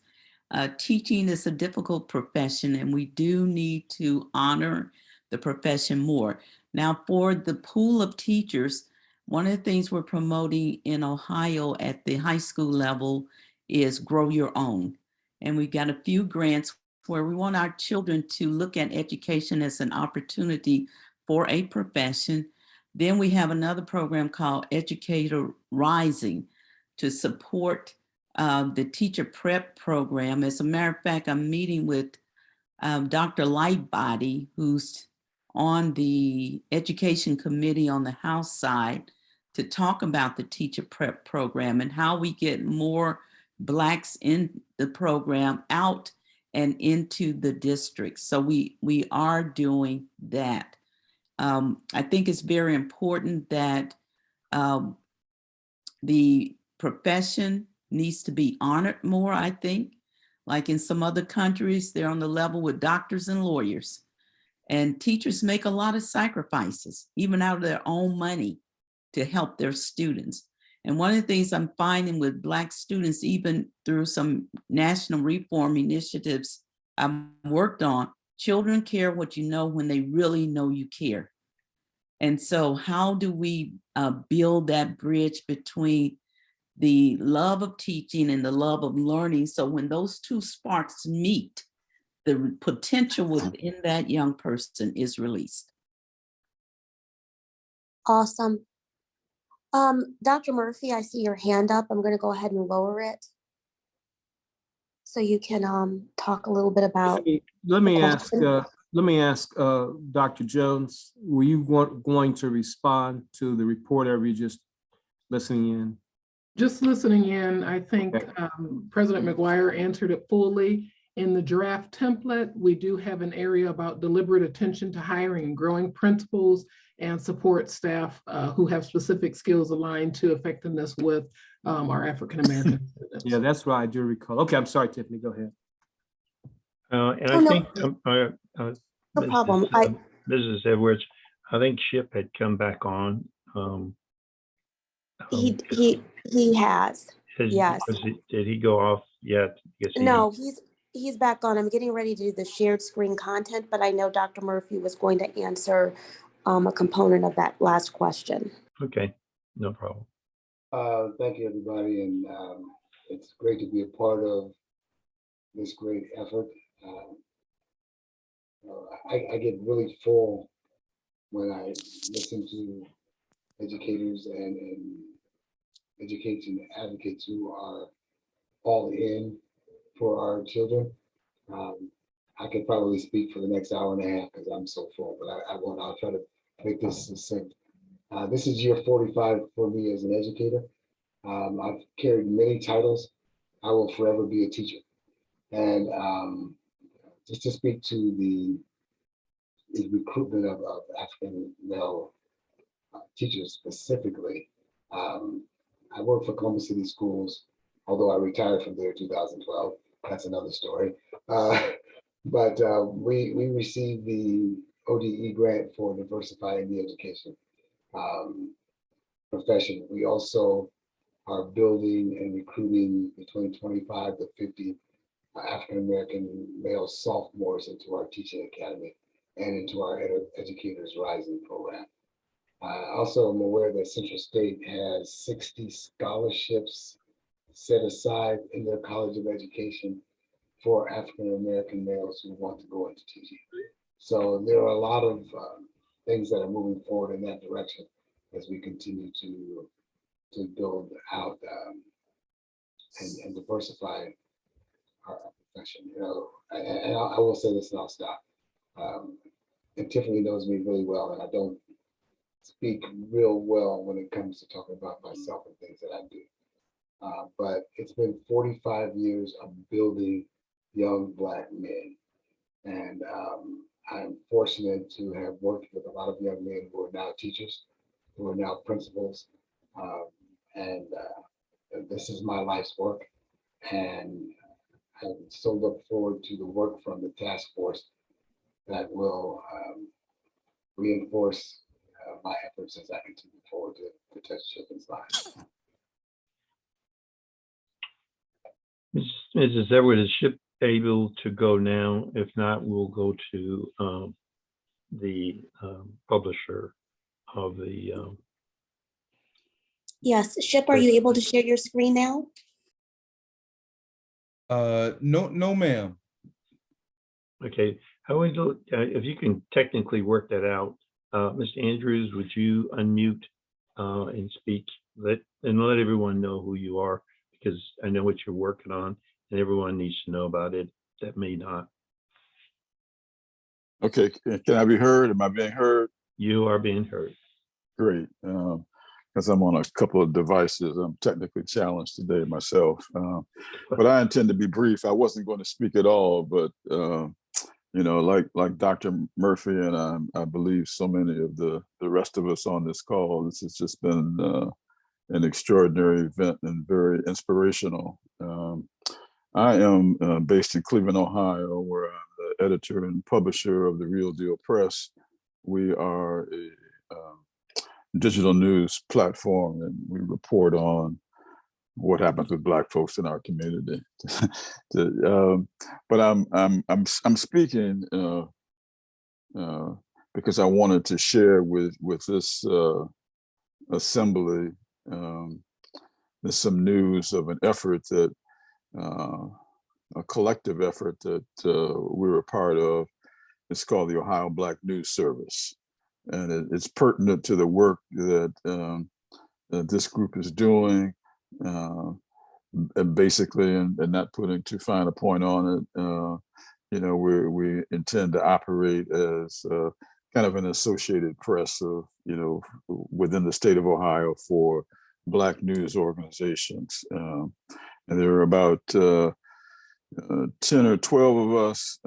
Teaching is a difficult profession, and we do need to honor the profession more. Now, for the pool of teachers, one of the things we're promoting in Ohio at the high school level is Grow Your Own. And we've got a few grants where we want our children to look at education as an opportunity for a profession. Then we have another program called Educator Rising to support the teacher prep program. As a matter of fact, I'm meeting with Dr. Lightbody, who's on the education committee on the House side, to talk about the teacher prep program and how we get more Blacks in the program out and into the district. So we are doing that. I think it's very important that the profession needs to be honored more, I think. Like in some other countries, they're on the level with doctors and lawyers. And teachers make a lot of sacrifices, even out of their own money, to help their students. And one of the things I'm finding with Black students, even through some national reform initiatives I've worked on, children care what you know when they really know you care. And so how do we build that bridge between the love of teaching and the love of learning, so when those two sparks meet, the potential within that young person is released? Awesome. Dr. Murphy, I see your hand up. I'm going to go ahead and lower it so you can talk a little bit about. Let me ask Dr. Jones, were you going to respond to the report, or were you just listening in? Just listening in, I think Okay. President McGuire answered it fully. In the draft template, we do have an area about deliberate attention to hiring and growing principals and support staff who have specific skills aligned to effectiveness with our African-American students. Yeah, that's right, I do recall. Okay, I'm sorry, Tiffany, go ahead. And Oh, I no. think, No problem. Mrs. Edwards, I think Ship had come back on. He has. Yes. Did he go off yet? No, he's back on. I'm getting ready to do the shared screen content, but I know Dr. Murphy was going to answer a component of that last question. Okay. No problem. Thank you, everybody, and it's great to be a part of this great effort. I get really full when I listen to educators and education advocates who are all in for our children. I could probably speak for the next hour and a half because I'm so full, but I won't. I'll try to make this succinct. This is year 45 for me as an educator. I've carried many titles. I will forever be a teacher. And just to speak to the recruitment of African male teachers specifically, I worked for Columbus City Schools, although I retired from there in 2012. That's another story. But we received the ODE grant for diversifying the education profession. We also are building and recruiting between 25 to 50 African-American male sophomores into our teaching academy and into our Educators Rising program. Also, I'm aware that Central State has 60 scholarships set aside in their College of Education for African-American males who want to go into teaching. So there are a lot of things that are moving forward in that direction as we continue to build out and diversify our profession. You know, and I will say this and I'll stop. And Tiffany knows me really well, and I don't speak real well when it comes to talking about myself and things that I do. But it's been 45 years of building young Black men. And I'm fortunate to have worked with a lot of young men who are now teachers, who are now principals. And this is my life's work. And I so look forward to the work from the task force that will reinforce my efforts as I continue forward to touch children's lives. Mrs. Edward, is SHIP able to go now? If not, we'll go to the publisher of the. Yes, Ship, are you able to share your screen now? No, ma'am. Okay, how would you, if you can technically work that out, Mr. Andrews, would you unmute and speak? Let everyone know who you are, because I know what you're working on, and everyone needs to know about it that may not. Okay, can I be heard? Am I being heard? You are being heard. Great, because I'm on a couple of devices. I'm technically challenged today myself, but I intend to be brief. I wasn't going to speak at all, but you know, like Dr. Murphy and I believe so many of the rest of us on this call, this has just been an extraordinary event and very inspirational. I am based in Cleveland, Ohio, where I'm the editor and publisher of the Real Deal Press. We are a digital news platform, and we report on what happens with Black folks in our community. But I'm speaking because I wanted to share with this assembly there's some news of an effort that a collective effort that we were a part of. It's called the Ohio Black News Service, and it's pertinent to the work that this group is doing. And basically, and not putting too fine a point on it, you know, we intend to operate as kind of an associated press of, you know, within the state of Ohio for Black news organizations. And there are about 10 or 12 of us,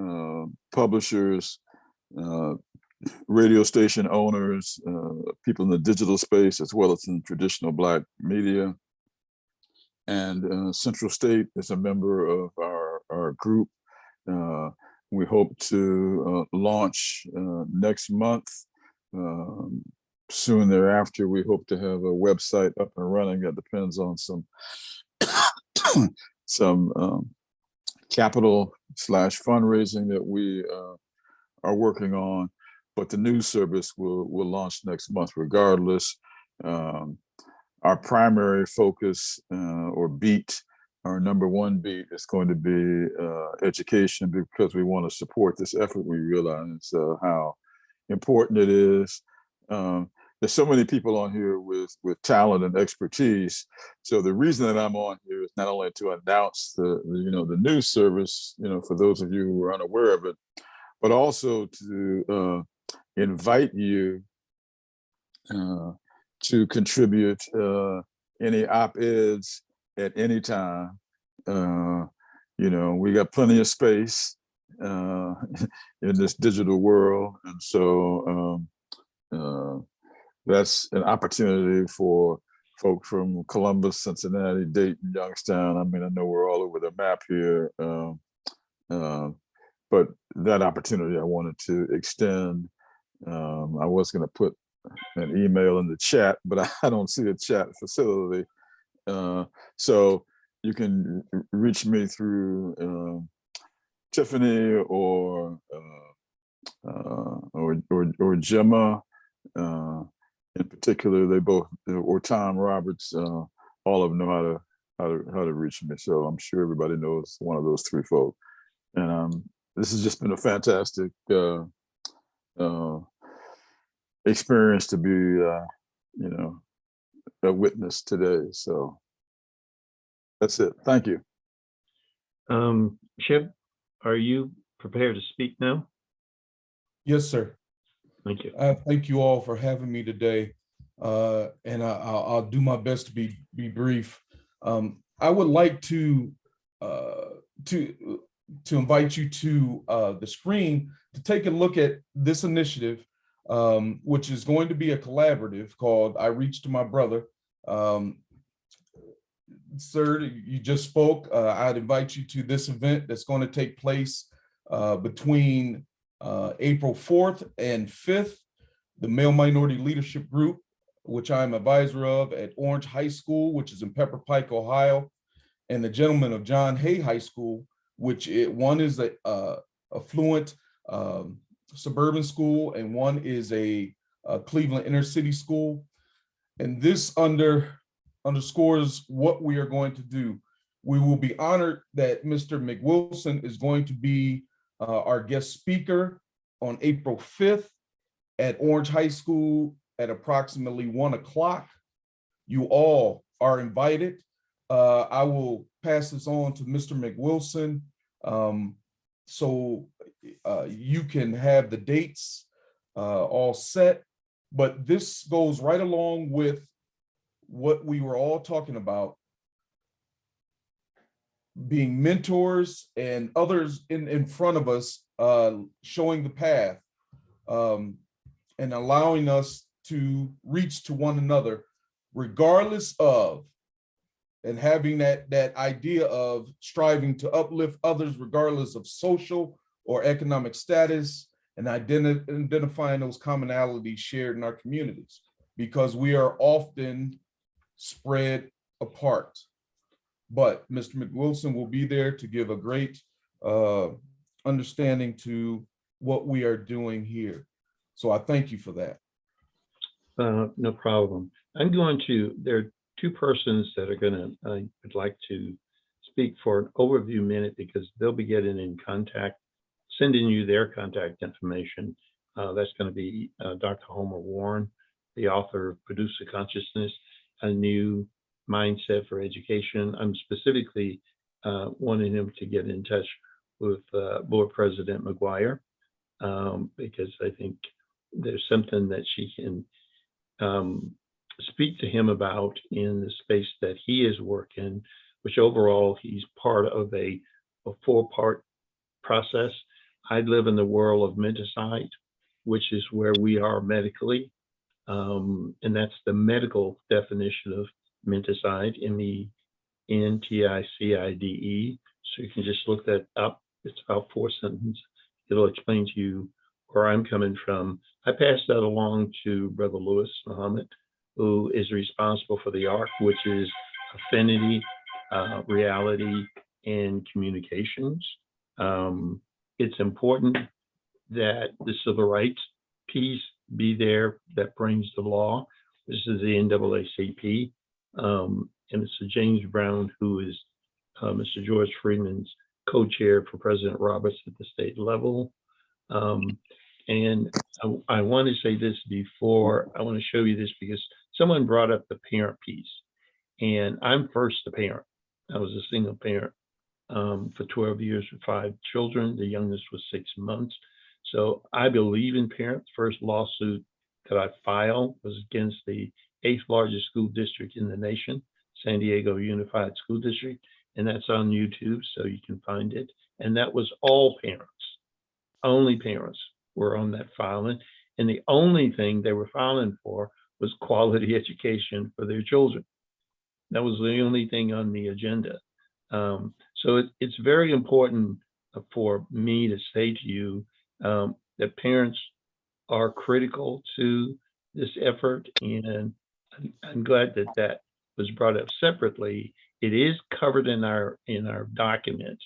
publishers, radio station owners, people in the digital space, as well as in traditional Black media. And Central State is a member of our group. We hope to launch next month. Soon thereafter, we hope to have a website up and running. That depends on some capital / fundraising that we are working on. But the news service will launch next month regardless. our primary focus or beat, our number one beat is going to be education, because we want to support this effort. We realize how important it is. There's so many people on here with talent and expertise. So the reason that I'm on here is not only to announce the news service, for those of you who are unaware of it, but also to invite you to contribute any op-eds at any time. We got plenty of space in this digital world, and so that's an opportunity for folks from Columbus, Cincinnati, Dayton, Youngstown. I mean, I know we're all over the map here, but that opportunity I wanted to extend. I was going to put an email in the chat, but I don't see a chat facility. So you can reach me through Tiffany or Gemma. In particular, they both, or Tom Roberts, all of them know how to reach me. So I'm sure everybody knows one of those three folks. And this has just been a fantastic experience to be, a witness today. So that's it. Thank you. Shiv, are you prepared to speak now? Yes, sir. Thank you. Thank you all for having me today, and I'll do my best to be brief. I would like to invite you to the screen to take a look at this initiative, which is going to be a collaborative called "I Reach to My Brother." Sir, you just spoke. I'd invite you to this event that's going to take place between April 4th and 5th. The Male Minority Leadership Group, which I'm advisor of at Orange High School, which is in Pepper Pike, Ohio, and the gentleman of John Hay High School, which one is a affluent suburban school, and one is a Cleveland inner city school. And this underscores what we are going to do. We will be honored that Mr. McWilson is going to be our guest speaker on April 5th at Orange High School at approximately 1 o'clock. You all are invited. I will pass this on to Mr. McWilson so you can have the dates all set. But this goes right along with what we were all talking about, being mentors and others in front of us, showing the path and allowing us to reach to one another, regardless of, and having that idea of striving to uplift others, regardless of social or economic status, and identifying those commonalities shared in our communities, because we are often spread apart. But Mr. McWilson will be there to give a great understanding to what we are doing here. So I thank you for that. No problem. There are two persons that are would like to speak for an overview minute, because they'll be getting in contact, sending you their contact information. That's going to be Dr. Homer Warren, the author of Produce a Consciousness, a new mindset for education. I'm specifically wanting him to get in touch with Board President McGuire, because I think there's something that she can speak to him about in the space that he is working, which overall he's part of a 4-part process. I live in the world of menticide, which is where we are medically, and that's the medical definition of menticide, MENTICIDE. So you can just look that up. It's about 4 sentences. It'll explain to you where I'm coming from. I pass that along to Brother Lewis Muhammad, who is responsible for the ARC, which is affinity, reality, and communications. It's important that the civil rights piece be there that brings the law. This is the NAACP. and Mr. James Brown, who is Mr. George Freeman's co-chair for President Roberts at the state level. And I want to say this before, I want to show you this because someone brought up the parent piece. And I'm first a parent. I was a single parent for 12 years with 5 children. The youngest was 6 months. So I believe in parents. First lawsuit that I filed was against the 8th largest school district in the nation, San Diego Unified School District. And that's on YouTube, so you can find it. And that was all parents. Only parents were on that filing. And the only thing they were filing for was quality education for their children. That was the only thing on the agenda. So it's very important for me to say to you that parents are critical to this effort, and I'm glad that that was brought up separately. It is covered in our document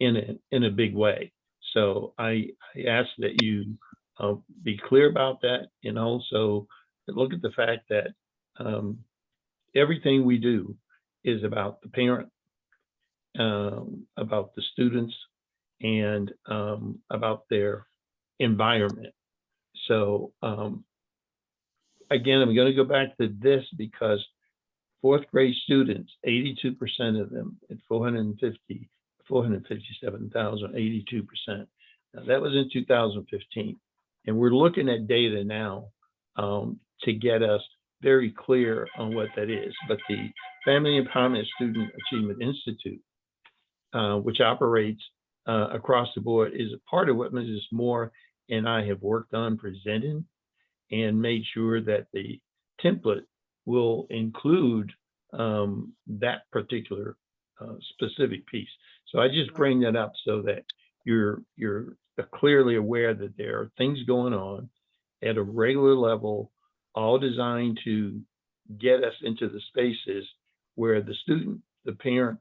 in a big way. So I ask that you be clear about that, and also look at the fact that everything we do is about the parent, about the students, and about their environment. So again, I'm going to go back to this because 4th grade students, 82% of them at 457,000, 82%. Now, that was in 2015. And we're looking at data now to get us very clear on what that is. But the Family Empowerment Student Achievement Institute, which operates across the board, is a part of what Mrs. Moore and I have worked on presenting and made sure that the template will include that particular specific piece. So I just bring that up so that you're clearly aware that there are things going on at a regular level, all designed to get us into the spaces where the student, the parent,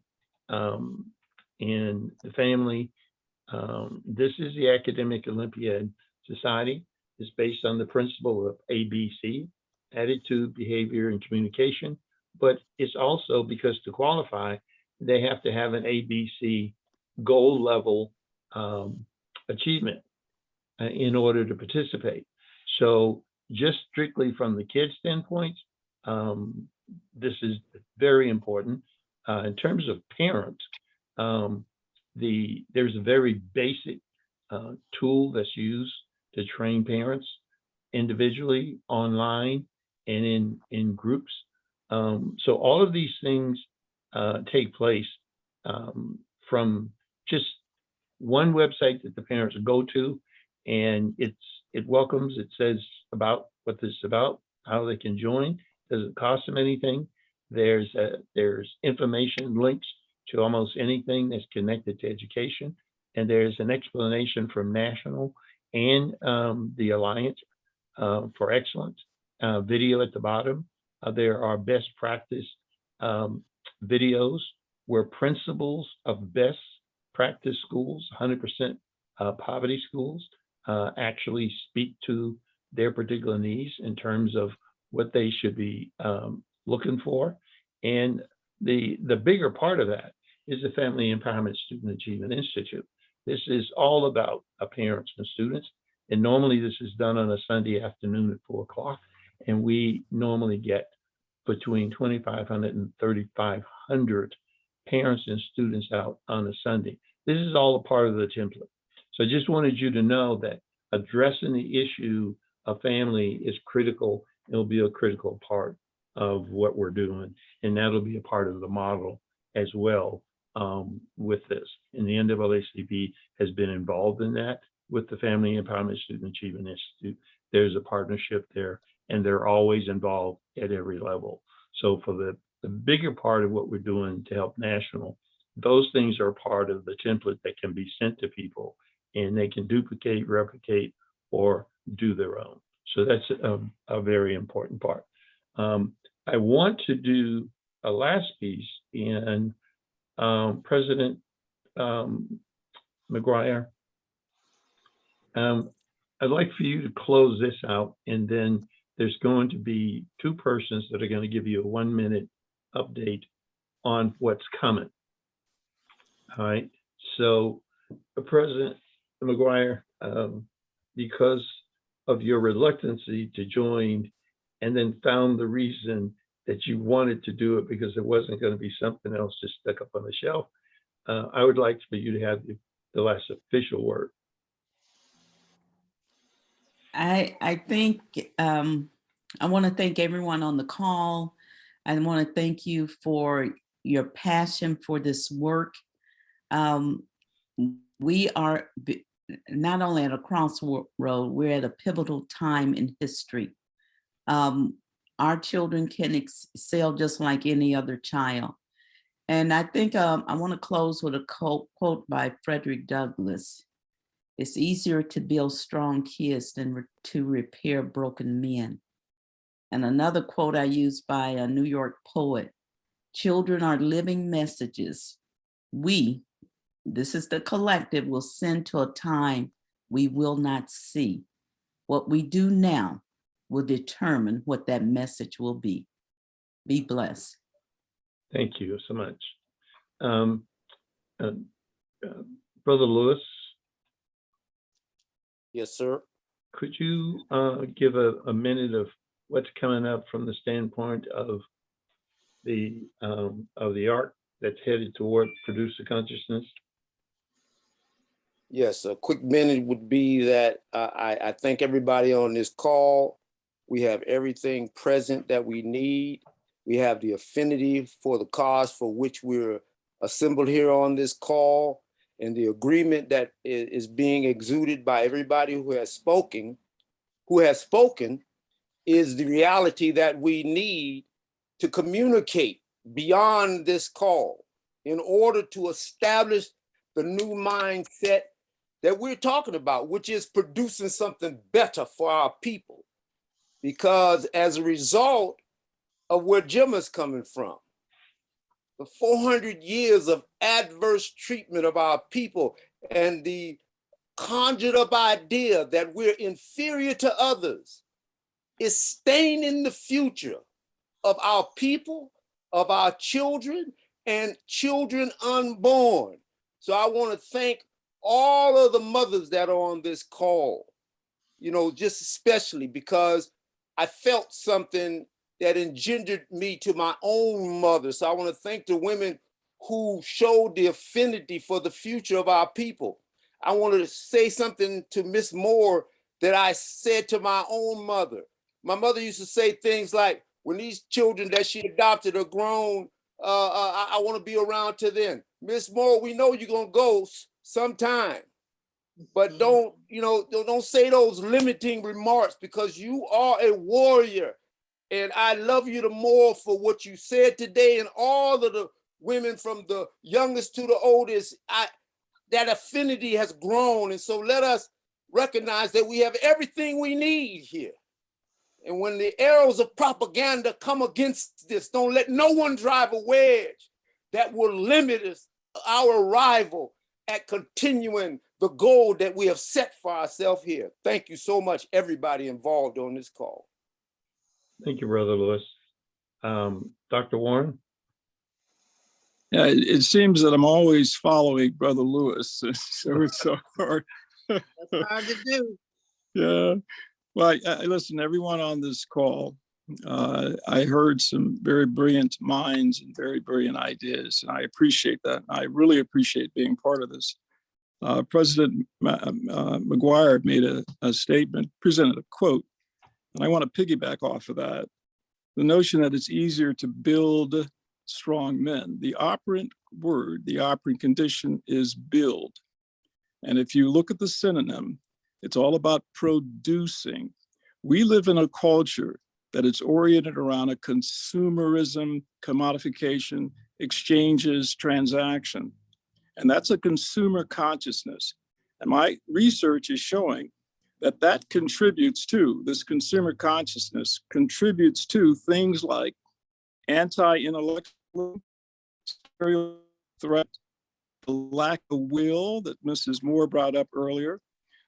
and the family, this is the Academic Olympiad Society. It's based on the principle of ABC, attitude, behavior, and communication. But it's also because to qualify, they have to have an ABC goal level achievement in order to participate. So just strictly from the kids' standpoint, this is very important. In terms of parents, there's a very basic tool that's used to train parents individually, online, and in groups. So all of these things take place from just one website that the parents go to, and it welcomes, it says about what this is about, how they can join. Doesn't cost them anything. There's information links to almost anything that's connected to education, and there's an explanation from National and the Alliance for Excellence video at the bottom. There are best practice videos where principals of best practice schools, 100% poverty schools, actually speak to their particular needs in terms of what they should be looking for. And the bigger part of that is the Family Empowerment Student Achievement Institute. This is all about parents and students. And normally this is done on a Sunday afternoon at 4 o'clock. And we normally get between 2,500 and 3,500 parents and students out on a Sunday. This is all a part of the template. So I just wanted you to know that addressing the issue of family is critical. It'll be a critical part of what we're doing. And that'll be a part of the model as well with this. And the NAACP has been involved in that with the Family Empowerment Student Achievement Institute. There's a partnership there, and they're always involved at every level. So for the bigger part of what we're doing to help National, those things are part of the template that can be sent to people, and they can duplicate, replicate, or do their own. So that's a very important part. I want to do a last piece, and President McGuire, I'd like for you to close this out, and then there's going to be two persons that are going to give you a 1-minute update on what's coming. All right. So, President McGuire, because of your reluctancy to join, and then found the reason that you wanted to do it because there wasn't going to be something else just stuck up on the shelf, I would like for you to have the last official word. I think I want to thank everyone on the call. I want to thank you for your passion for this work. We are not only at a crossroad, we're at a pivotal time in history. Our children can excel just like any other child. And I think I want to close with a quote by Frederick Douglass. It's easier to build strong kids than to repair broken men. And another quote I use by a New York poet, children are living messages. We, this is the collective, will send to a time we will not see. What we do now will determine what that message will be. Be blessed. Thank you so much. Brother Lewis. Yes, sir. Could you give a minute of what's coming up from the standpoint of the arc that's headed toward producer consciousness? Yes, a quick minute would be that I thank everybody on this call. We have everything present that we need. We have the affinity for the cause for which we're assembled here on this call, and the agreement that is being exuded by everybody who has spoken is the reality that we need to communicate beyond this call in order to establish the new mindset that we're talking about, which is producing something better for our people. Because as a result of where Jim is coming from, the 400 years of adverse treatment of our people and the conjured up idea that we're inferior to others is staining the future of our people, of our children, and children unborn. So I want to thank all of the mothers that are on this call, just especially because I felt something that engendered me to my own mother. So I want to thank the women who showed the affinity for the future of our people. I want to say something to Miss Moore that I said to my own mother. My mother used to say things like, when these children that she adopted are grown, I want to be around to then. Miss Moore, we know you're going to go sometime, but don't say those limiting remarks, because you are a warrior. And I love you the more for what you said today, and all of the women from the youngest to the oldest. That affinity has grown. And so let us recognize that we have everything we need here. And when the arrows of propaganda come against this, don't let no one drive a wedge that will limit our arrival at continuing the goal that we have set for ourselves here. Thank you so much, everybody involved on this call. Thank you, Brother Lewis. Dr. Warren? Yeah, it seems that I'm always following Brother Lewis, so it's so hard. That's hard to do. Yeah. Well, listen, everyone on this call, I heard some very brilliant minds and very brilliant ideas, and I appreciate that. I really appreciate being part of this. President McGuire made a statement, presented a quote, and I want to piggyback off of that. The notion that it's easier to build strong men. The operant word, the operant condition is build. And if you look at the synonym, it's all about producing. We live in a culture that is oriented around a consumerism, commodification, exchanges, transaction. And that's a consumer consciousness. And my research is showing that contributes to, this consumer consciousness contributes to things like anti-intellectual threat, the lack of will that Mrs. Moore brought up earlier,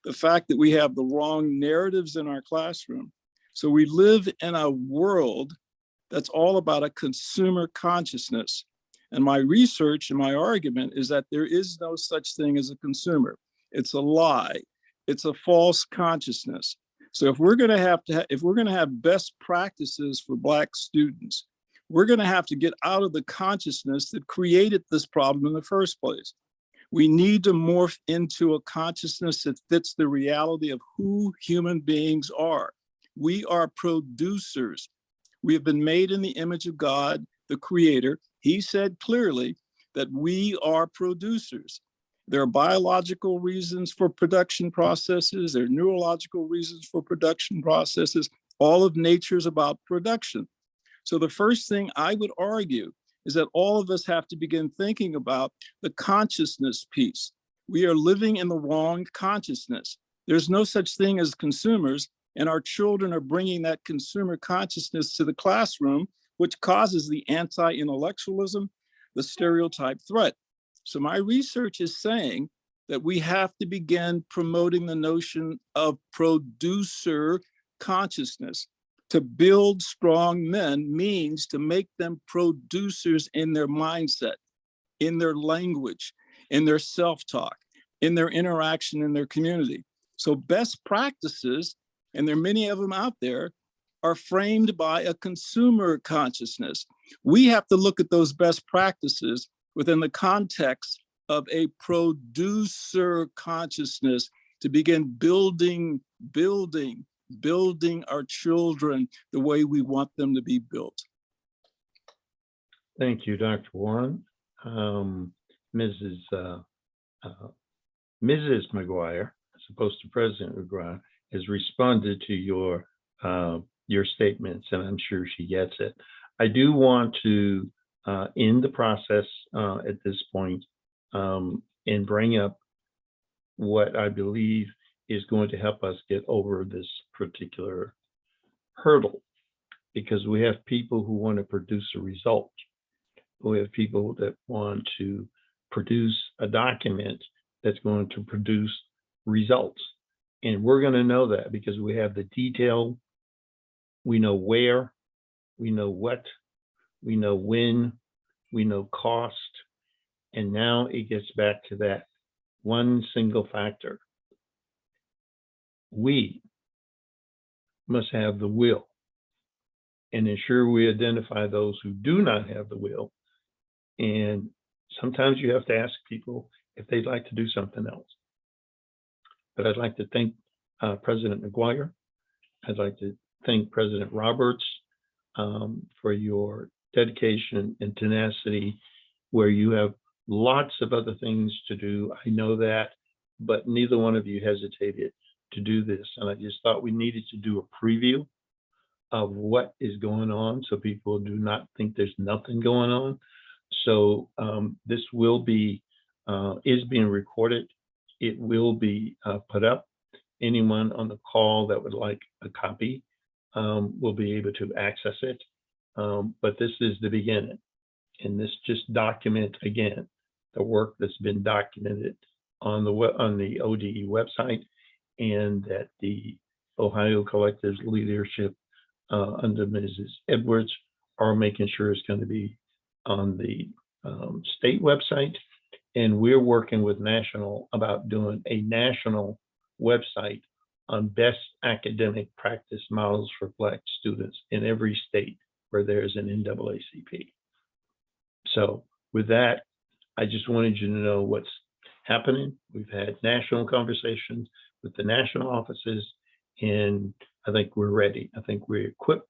the fact that we have the wrong narratives in our classroom, So we live in a world that's all about a consumer consciousness. And my research and my argument is that there is no such thing as a consumer. It's a lie. It's a false consciousness. So if we're going to have best practices for Black students, we're going to have to get out of the consciousness that created this problem in the first place. We need to morph into a consciousness that fits the reality of who human beings are. We are producers. We have been made in the image of God, the Creator. He said clearly that we are producers. There are biological reasons for production processes. There are neurological reasons for production processes. All of nature is about production. So the first thing I would argue is that all of us have to begin thinking about the consciousness piece. We are living in the wrong consciousness. There's no such thing as consumers, and our children are bringing that consumer consciousness to the classroom, which causes the anti-intellectualism, the stereotype threat. So my research is saying that we have to begin promoting the notion of producer consciousness. To build strong men means to make them producers in their mindset, in their language, in their self-talk, in their interaction in their community. So best practices, and there are many of them out there, are framed by a consumer consciousness. We have to look at those best practices within the context of a producer consciousness to begin building our children the way we want them to be built. Thank you, Dr. Warren. Mrs. McGuire, as opposed to President McGuire, has responded to your statements, and I'm sure she gets it. I do want to end the process at this point and bring up what I believe is going to help us get over this particular hurdle, because we have people who want to produce a result. We have people that want to produce a document that's going to produce results. And we're going to know that because we have the detail, we know where, we know what, we know when, we know cost. And now it gets back to that one single factor. We must have the will and ensure we identify those who do not have the will. And sometimes you have to ask people if they'd like to do something else. But I'd like to thank President McGuire. I'd like to thank President Roberts for your dedication and tenacity, where you have lots of other things to do. I know that, but neither one of you hesitated to do this. And I just thought we needed to do a preview of what is going on so people do not think there's nothing going on. So this will be, is being recorded. It will be put up. Anyone on the call that would like a copy will be able to access it. But this is the beginning. And this just document again the work that's been documented on the ODE website, and that the Ohio Collective's leadership under Mrs. Edwards are making sure it's going to be on the state website. And we're working with national about doing a national website on best academic practice models for Black students in every state where there's an NAACP. So with that, I just wanted you to know what's happening. We've had national conversations with the national offices, and I think we're ready. I think we're equipped,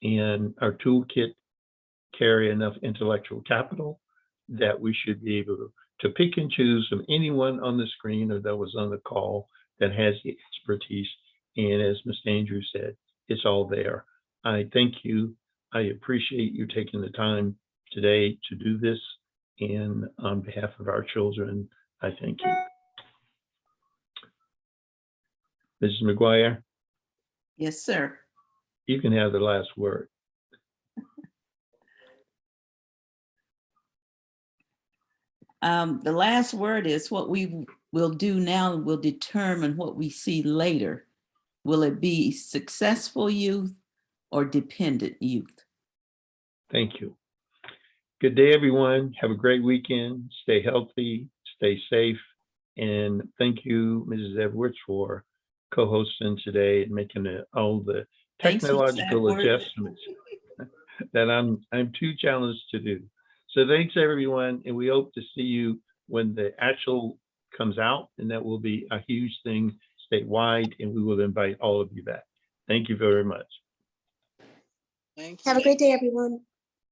and our toolkit carry enough intellectual capital that we should be able to pick and choose from anyone on the screen or that was on the call that has the expertise. And as Mr. Andrews said, it's all there. I thank you. I appreciate you taking the time today to do this. And on behalf of our children, I thank you. Mrs. McGuire? Yes, sir. You can have the last word. The last word is what we will do now will determine what we see later. Will it be successful youth or dependent youth? Thank you. Good day, everyone. Have a great weekend. Stay healthy, stay safe. And thank you, Mrs. Edwards, for co-hosting today and making all the Thanks, Mrs. technological Edwards. adjustments that I'm too challenged to do. So thanks, everyone. And we hope to see you when the actual comes out, and that will be a huge thing statewide, and we will invite all of you back. Thank you very much. Thank Have a you. great day, everyone.